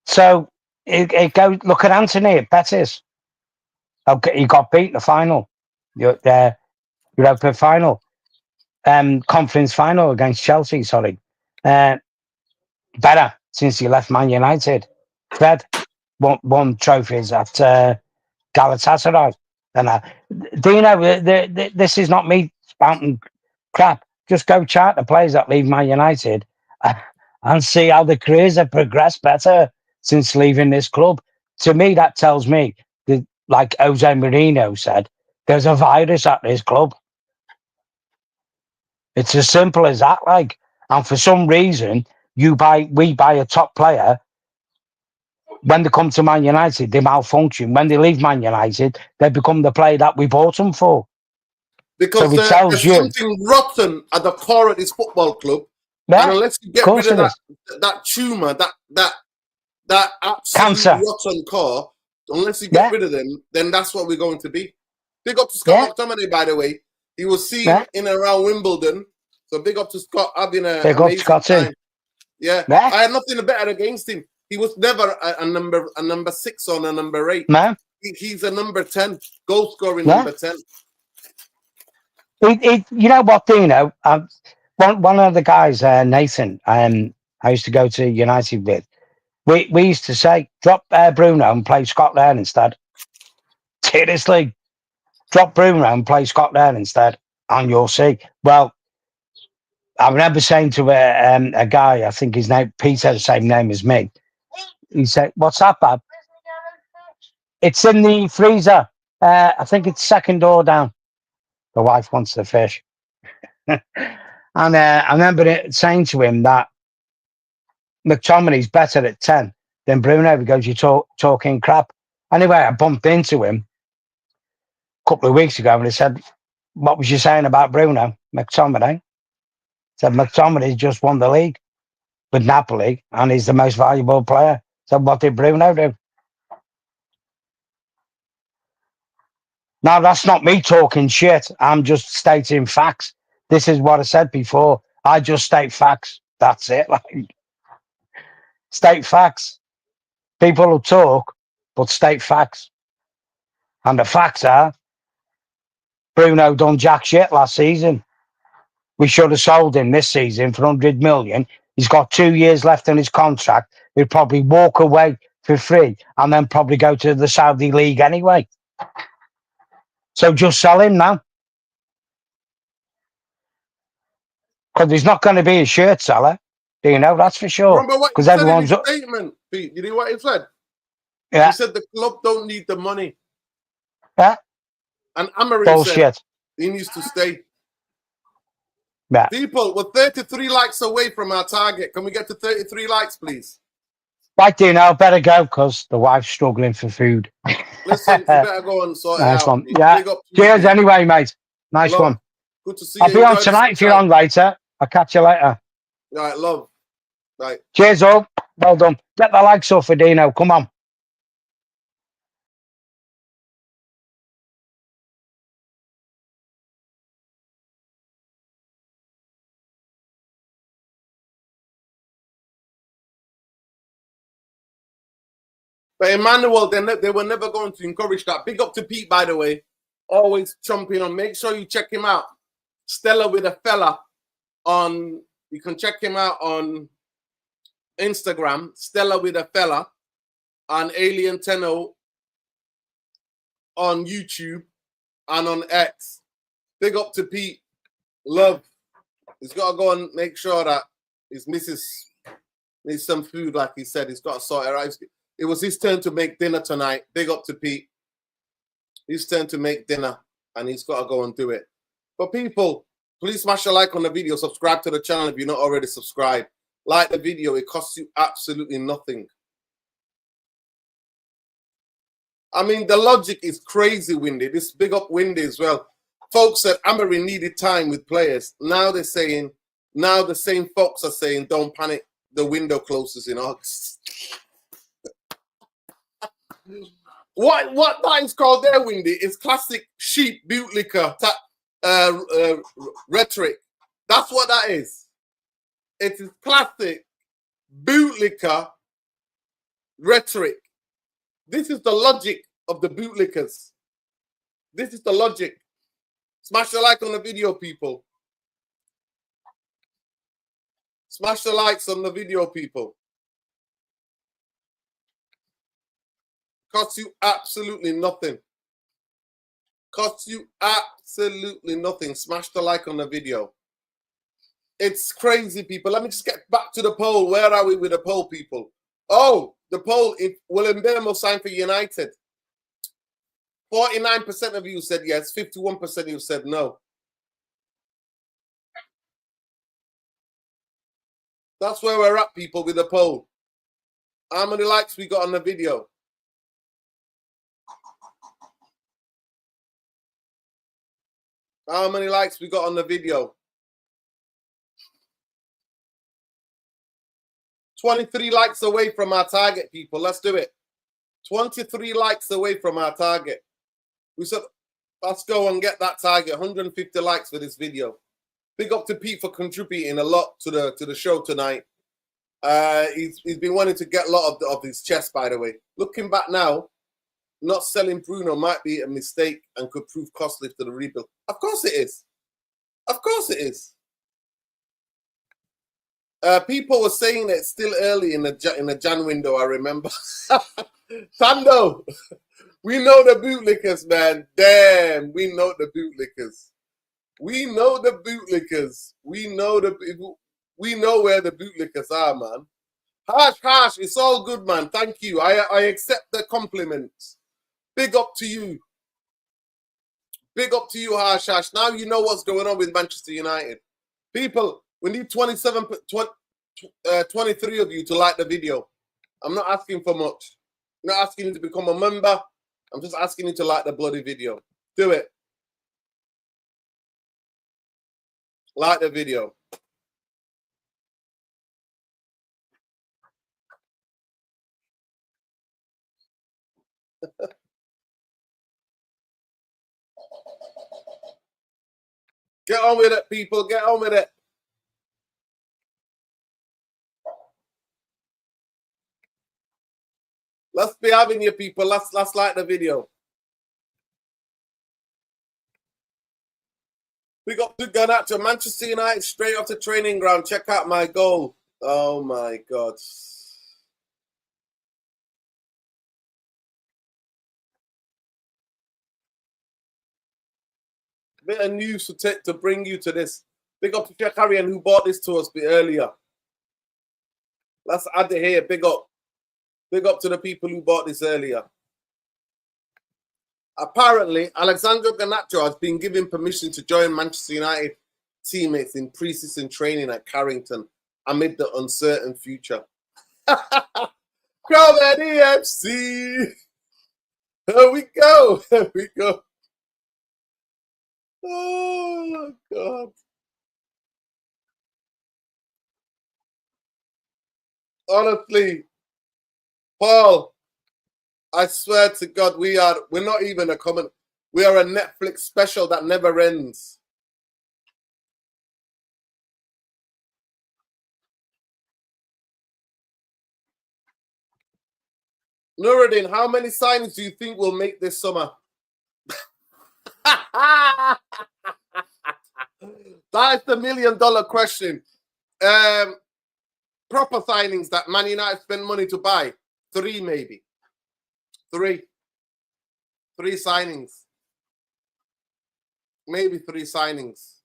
B: So it goes, look at Anthony at Betis. Okay, he got beat in the final, Europa final. Conference final against Chelsea, sorry. Better since he left Man United. Fred won trophies at Galatasaray. And do you know, this is not me spouting crap. Just go chart the players that leave Man United and see how the careers have progressed better since leaving this club. To me, that tells me that, like Jose Mourinho said, there's a virus at this club. It's as simple as that, like. And for some reason, we buy a top player. When they come to Man United, they malfunction. When they leave Man United, they become the player that we bought them for.
A: Because there's something rotten at the core of this football club. Yeah, and unless you get rid of that tumor, that absolute rotten core, unless you get rid of them, then that's what we're going to be. Big up to Scott McTominay, by the way. He was seen in and around Wimbledon. So big up to Scott having a amazing time. Yeah,
B: Yeah.
A: I had nothing better against him. He was never a number 6 or a number 8.
B: No.
A: He's a number 10, goal scoring
B: Yeah.
A: number 10.
B: You know what, Dino? One of the guys, Nathan, I used to go to United with. We used to say, drop Bruno and play Scott Laird instead. Seriously, drop Bruno and play Scott Laird instead, and you'll see. Well, I remember saying to a guy, I think his name, Peter, the same name as me. He said, "What's that, Bob?" It's in the freezer. I think it's second door down. The wife wants the fish. And I remember saying to him that McTominay's better at 10 than Bruno because you're talking crap. Anyway, I bumped into him a couple of weeks ago and he said, "What was you saying about Bruno?" McTominay said, "McTominay just won the league with Napoli and he's the most valuable player." So what did Bruno do? Now, that's not me talking shit. I'm just stating facts. This is what I said before. I just state facts. That's it. Like, state facts. People will talk, but state facts. And the facts are Bruno done jack shit last season. We should have sold him this season for 100 million. He's got 2 years left on his contract. He'd probably walk away for free and then probably go to the Saudi League anyway. So just sell him now. Because he's not going to be a shirt seller. Do you know? That's for sure.
A: Remember what he
B: Because
A: said in his
B: everyone's...
A: statement, Pete? Did you hear what he said?
B: Yeah.
A: He said the club don't need the money.
B: Yeah.
A: And Amorim
B: Bullshit.
A: said he needs to stay.
B: Yeah.
A: People, we're 33 likes away from our target. Can we get to 33 likes, please?
B: Right, Dino, better go because the wife's struggling for food.
A: Listen, you better go and sort
B: Nice
A: it out.
B: one. Yeah.
A: Big up to
B: Cheers
A: you.
B: anyway, mate. Nice
A: Love.
B: one.
A: Good to see
B: I'll
A: you.
B: be on
A: Enjoy the
B: tonight if you're
A: sunshine.
B: on later. I'll catch you later.
A: All right, love. Right.
B: Cheers, all. Well done. Get the likes up for Dino. Come on.
A: But Emmanuel, they were never going to encourage that. Big up to Pete, by the way. Always chomping on. Make sure you check him out. Stella with a fella on. You can check him out on Instagram. Stella with a fella on Alien Tenno on YouTube and on X. Big up to Pete. Love. He's got to go and make sure that his missus needs some food, like he said. He's got to sort it out. It was his turn to make dinner tonight. Big up to Pete. His turn to make dinner, and he's got to go and do it. But people, please smash a like on the video. Subscribe to the channel if you're not already subscribed. Like the video. It costs you absolutely nothing. I mean, the logic is crazy, Windy. This big up Windy as well. Folks said Amorim needed time with players. Now the same folks are saying, don't panic. The window closes in August. What that is called there, Windy, is classic sheep bootlicker rhetoric. That's what that is. It is classic bootlicker rhetoric. This is the logic of the bootlickers. This is the logic. Smash the like on the video, people. Smash the likes on the video, people. Costs you absolutely nothing. Costs you absolutely nothing. Smash the like on the video. It's crazy, people. Let me just get back to the poll. Where are we with the poll, people? Oh, the poll. Will Mbemo sign for United? 49% of you said yes. 51% of you said no. That's where we're at, people, with the poll. How many likes we got on the video? How many likes we got on the video? 23 likes away from our target, people. Let's do it. 23 likes away from our target. We said, let's go and get that target. 150 likes for this video. Big up to Pete for contributing a lot to the show tonight. He's been wanting to get a lot of his chest, by the way. Looking back now, not selling Bruno might be a mistake and could prove costly to the rebuild. Of course it is. Of course it is. People were saying that it's still early in the Jan window, I remember. Tando, we know the bootlickers, man. Damn, we know the bootlickers. We know the bootlickers. We know where the bootlickers are, man. Harsh, it's all good, man. Thank you. I accept the compliments. Big up to you. Big up to you, Harsh. Now you know what's going on with Manchester United. People, we need 23 of you to like the video. I'm not asking for much. I'm not asking you to become a member. I'm just asking you to like the bloody video. Do it. Like the video. Get on with it, people. Get on with it. Let's be having you, people. Let's like the video. We got to go out to Manchester United straight off the training ground. Check out my goal. Oh my God. Bit of news to bring you to this. Big up to Jack Harrian who bought this to us a bit earlier. Let's add it here. Big up. Big up to the people who bought this earlier. Apparently, Alexandro Garnacho has been given permission to join Manchester United teammates in pre-season training at Carrington amid the uncertain future. Crowd FC. Here we go. Here we go. Oh, God. Honestly, Paul, I swear to God, we're not even a common. We are a Netflix special that never ends. Nuruddin, how many signings do you think we'll make this summer? That's the $1 million question. Proper signings that Man United spend money to buy. 3 maybe. 3 signings. Maybe 3 signings.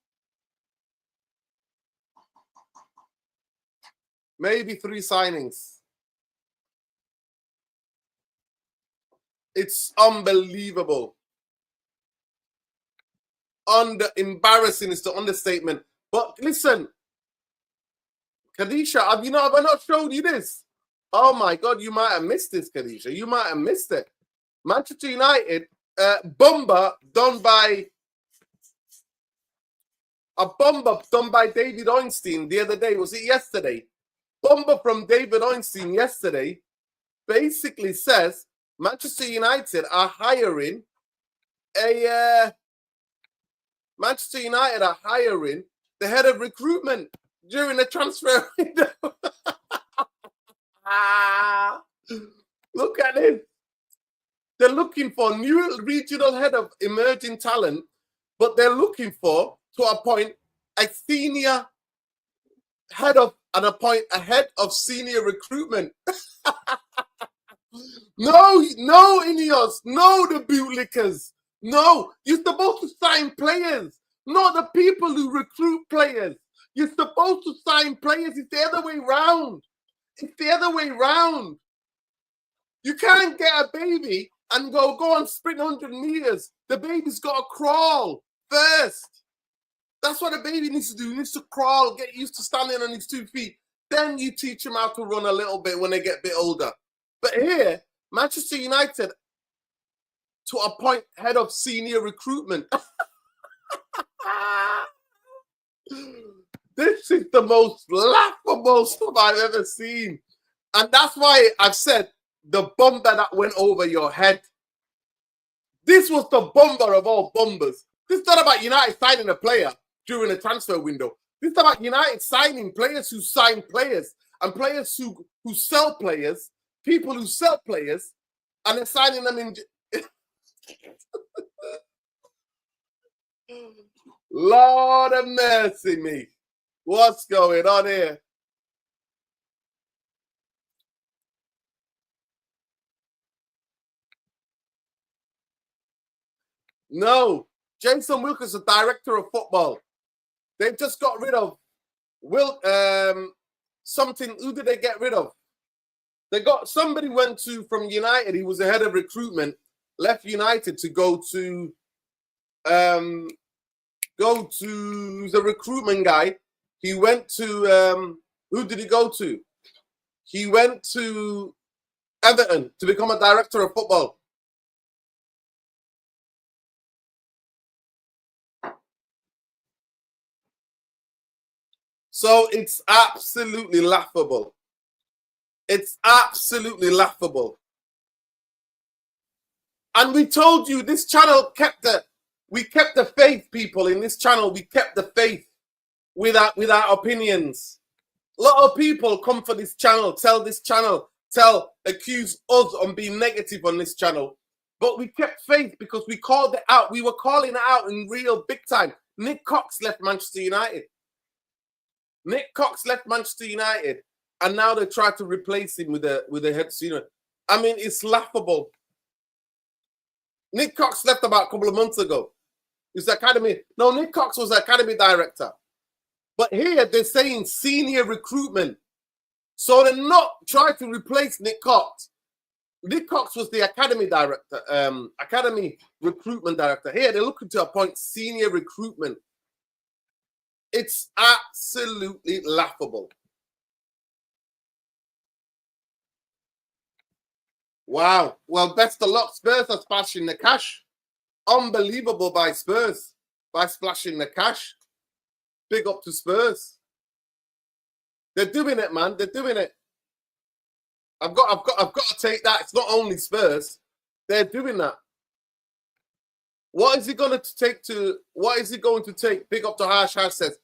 A: Maybe 3 signings. It's unbelievable. Embarrassing is the understatement. But listen, Khadisha, have I not showed you this? Oh my God, you might have missed this, Khadisha. You might have missed it. Manchester United, Bomba done by David Ornstein the other day. Was it yesterday? Bomba from David Ornstein yesterday basically says Manchester United are hiring the head of recruitment during the transfer window. Look at this. They're looking for a new regional head of emerging talent, but they're looking for to appoint a senior head of a head of senior recruitment. No, Ineos, no, the bootlickers. No, you're supposed to sign players, not the people who recruit players. You're supposed to sign players. It's the other way round. It's the other way round. You can't get a baby and go and sprint 100 meters. The baby's got to crawl first. That's what a baby needs to do. He needs to crawl, get used to standing on his 2 feet. Then you teach him how to run a little bit when they get a bit older. But here, Manchester United to appoint head of senior recruitment. This is the most laughable stuff I've ever seen. And that's why I've said the bomber that went over your head. This was the bomber of all bombers. This is not about United signing a player during a transfer window. This is about United signing players who sign players. and players who sell players, people who sell players, and they're signing them in. Lord have mercy me. What's going on here? No. Jason Wilkes, the director of football. They've just got rid of something. Who did they get rid of? They got somebody went to from United. He was the head of recruitment, left United to go to the recruitment guy. He went to who did he go to? He went to Everton to become a director of football. So it's absolutely laughable. It's absolutely laughable. And we told you this channel we kept the faith, people. In this channel, we kept the faith with our opinions. A lot of people come for this channel, accuse us on being negative on this channel. But we kept faith because we called it out. We were calling it out in real big time. Nick Cox left Manchester United. Nick Cox left Manchester United, and now they try to replace him with a head senior. I mean, it's laughable. Nick Cox left about a couple of months ago. He's academy. No, Nick Cox was the academy director. But here they're saying senior recruitment. So they're not trying to replace Nick Cox. Nick Cox was the academy director, academy recruitment director. Here they're looking to appoint senior recruitment. It's absolutely laughable. Wow. Well, best of luck. Spurs are splashing the cash. Unbelievable by Spurs by splashing the cash. Big up to Spurs. They're doing it, man. They're doing it. I've got to take that. It's not only Spurs. They're doing that. What is it going to take to? What is it going to take? Big up to Harsh. Harsh says,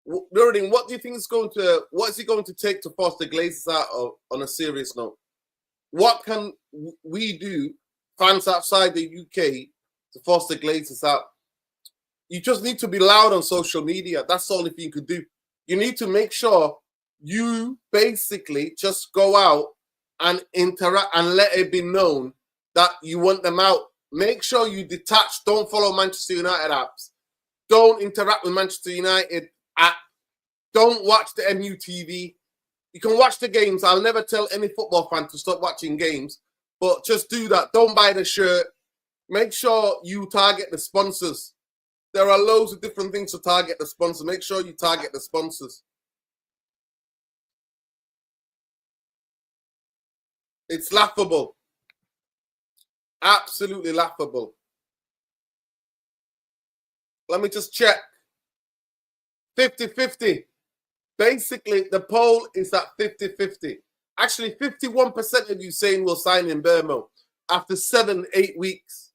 A: Nuruddin, what do you think is going to? What is it going to take to force the Glazers out of? On a serious note, what can we do, fans outside the UK, to force the Glazers out? You just need to be loud on social media. That's all if you could do. You need to make sure you basically just go out and interact and let it be known that you want them out. Make sure you detach. Don't follow Manchester United apps. Don't interact with Manchester United app. Don't watch the MUTV. You can watch the games. I'll never tell any football fan to stop watching games, but just do that. Don't buy the shirt. Make sure you target the sponsors. There are loads of different things to target the sponsors. Make sure you target the sponsors. It's laughable. Absolutely laughable. Let me just check. 50-50. Basically, the poll is at 50-50. Actually, 51% of you saying we'll sign in Burmo after 7-8 weeks.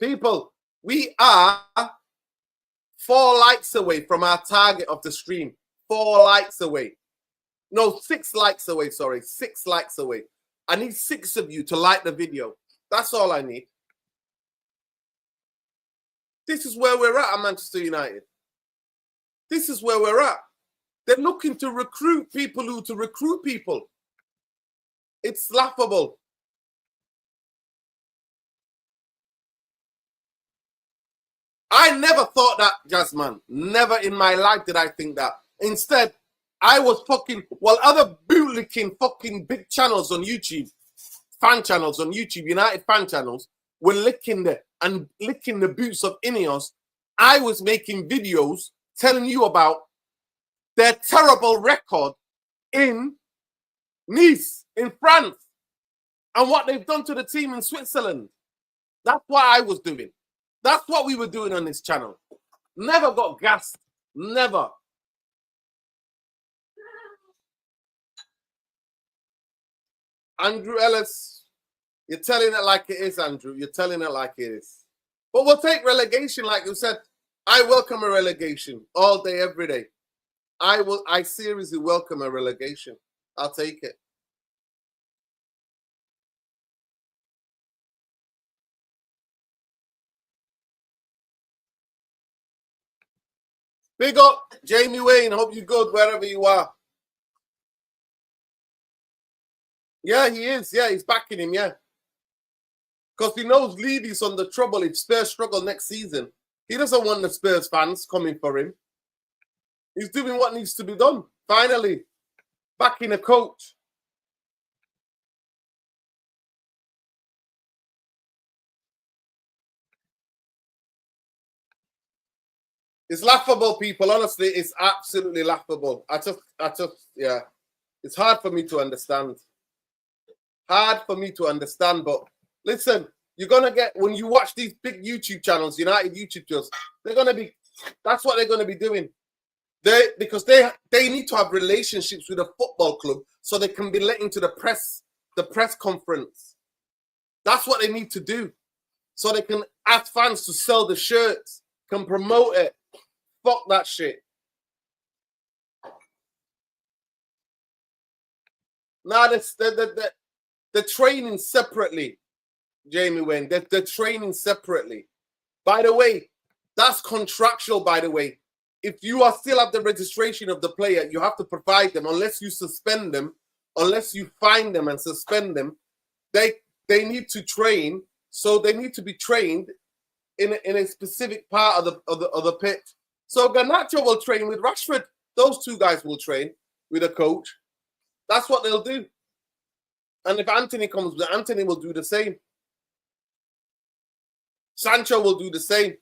A: People, we are 4 likes away from our target of the stream. 4 likes away. No, 6 likes away, sorry. 6 likes away. I need 6 of you to like the video. That's all I need. This is where we're at Manchester United. This is where we're at. They're looking to recruit people to recruit people. It's laughable. I never thought that, Jasmine. Never in my life did I think that. Instead, I was other bootlicking fucking big channels on YouTube, fan channels on YouTube, United fan channels, were licking the boots of Ineos. I was making videos telling you about their terrible record in Nice, in France, and what they've done to the team in Switzerland. That's what I was doing. That's what we were doing on this channel. Never got gassed. Never. Andrew Ellis, you're telling it like it is, Andrew. You're telling it like it is. But we'll take relegation, like you said. I welcome a relegation all day, every day. I seriously welcome a relegation. I'll take it. Big up, Jamie Wayne. Hope you're good wherever you are. Yeah, he is. Yeah, he's backing him. Yeah. Because he knows Levy's under trouble if Spurs struggle next season. He doesn't want the Spurs fans coming for him. He's doing what needs to be done. Finally, backing a coach. It's laughable, people. Honestly, it's absolutely laughable. Yeah. It's hard for me to understand. Hard for me to understand, but listen, you're gonna get when you watch these big YouTube channels, United YouTube channels, that's what they're gonna be doing. Because they need to have relationships with a football club so they can be let into the press conference. That's what they need to do. So they can ask fans to sell the shirts, can promote it. Fuck that shit. Now they're training separately, Jamie Wayne. They're training separately. By the way, that's contractual, by the way. If you are still have the registration of the player, you have to provide them unless you suspend them, unless you fine them and suspend them. They need to train, so they need to be trained in a specific part of the pitch. So Garnacho will train with Rashford. Those two guys will train with a coach. That's what they'll do. And if Anthony comes, Anthony will do the same. Sancho will do the same.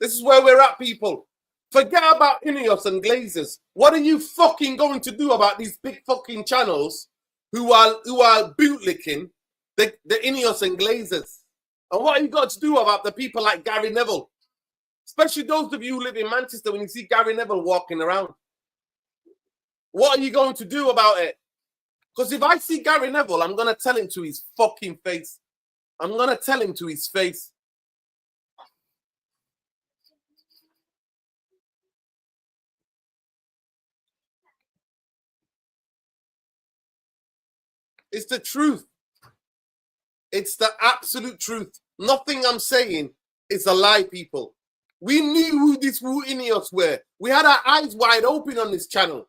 A: This is where we're at, people. Forget about Ineos and Glazers. What are you fucking going to do about these big fucking channels who are bootlicking the Ineos and Glazers? And what have you got to do about the people like Gary Neville? Especially those of you who live in Manchester when you see Gary Neville walking around. What are you going to do about it? Because if I see Gary Neville, I'm going to tell him to his fucking face. I'm going to tell him to his face. It's the truth. It's the absolute truth. Nothing I'm saying is a lie, people. We knew who these Ineos were. We had our eyes wide open on this channel.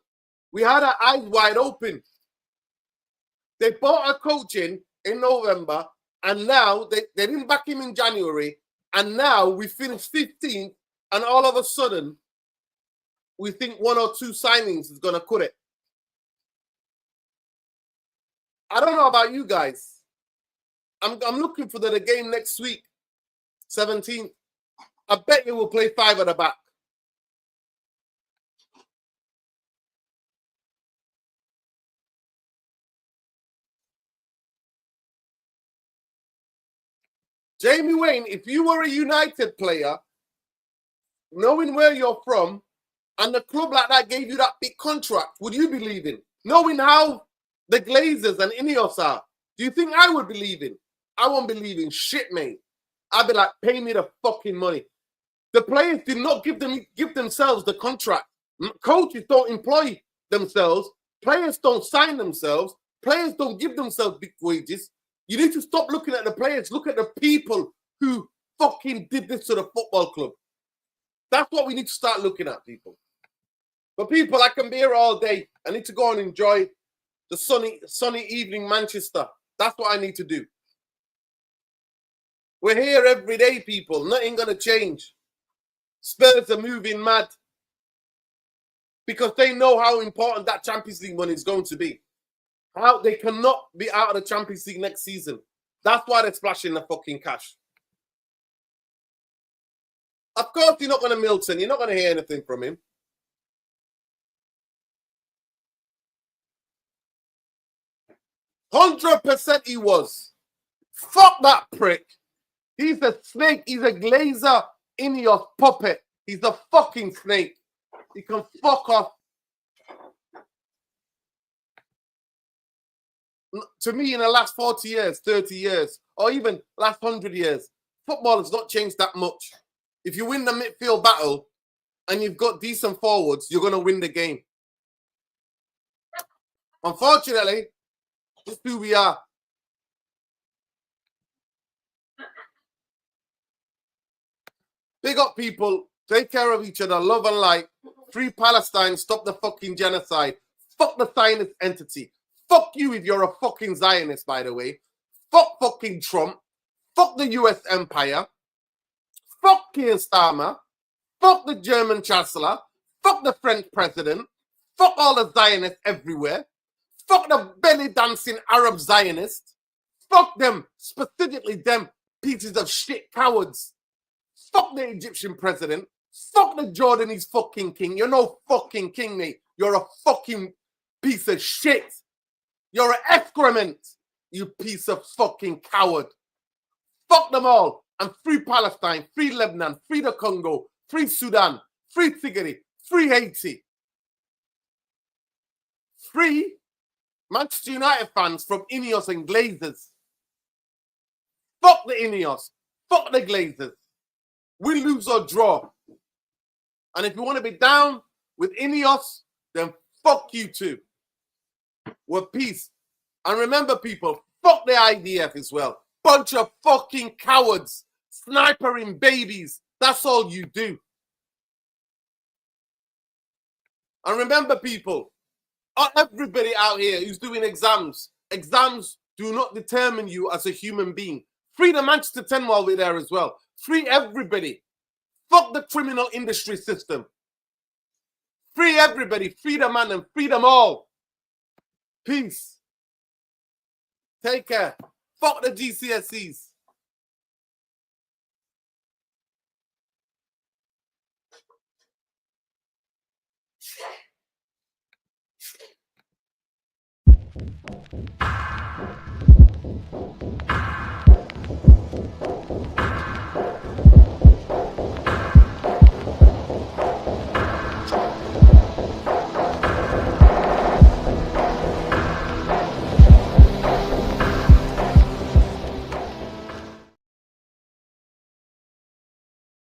A: We had our eyes wide open. They bought a coach in November, and now they didn't back him in January, and now we finished 15th, and all of a sudden, we think one or two signings is going to cut it. I don't know about you guys. I'm looking for the game next week, 17th. I bet you will play 5 at the back. Jamie Wayne, if you were a United player, knowing where you're from, and the club like that gave you that big contract, would you be leaving? Knowing how the Glazers and Ineos are, do you think I would be leaving? I won't be leaving shit, mate. I'd be like, pay me the fucking money. The players did not give themselves the contract. Coaches don't employ themselves. Players don't sign themselves. Players don't give themselves big wages. You need to stop looking at the players. Look at the people who fucking did this to the football club. That's what we need to start looking at, people. But people, I can be here all day. I need to go and enjoy the sunny evening Manchester. That's what I need to do. We're here every day, people. Nothing going to change. Spurs are moving mad because they know how important that Champions League money is going to be. How they cannot be out of the Champions League next season. That's why they're splashing the fucking cash. Of course, you're not going to Milton. You're not going to hear anything from him. %100% he was. Fuck that prick. He's a snake. He's a Glazer Ineos puppet. He's a fucking snake. He can fuck off. To me, in the last 40 years, 30 years, or even last 100 years, football has not changed that much. If you win the midfield battle, and you've got decent forwards, you're going to win the game. Unfortunately, this is who we are. Big up, people. Take care of each other. Love and light. Free Palestine. Stop the fucking genocide. Fuck the Zionist entity. Fuck you if you're a fucking Zionist, by the way. Fuck fucking Trump. Fuck the US empire. Fuck Keir Starmer. Fuck the German Chancellor. Fuck the French president. Fuck all the Zionists everywhere. Fuck the belly dancing Arab Zionists. Fuck them. Specifically them pieces of shit cowards. Fuck the Egyptian president. Fuck the Jordanese fucking king. You're no fucking king, mate. You're a fucking piece of shit. You're an excrement, you piece of fucking coward. Fuck them all. And free Palestine, free Lebanon, free the Congo, free Sudan, free Tigray, free Haiti. Free Manchester United fans from Ineos and Glazers. Fuck the Ineos. Fuck the Glazers. We lose or draw. And if you want to be down with Ineos, then fuck you too. We're peace. And remember, people, fuck the IDF as well. Bunch of fucking cowards. Snipering babies. That's all you do. And remember, people, everybody out here who's doing exams do not determine you as a human being. Free the Manchester 10 while we're there as well. Free everybody. Fuck the criminal industry system. Free everybody. Free the man and free them all. Peace. Take care. Fuck the GCSEs.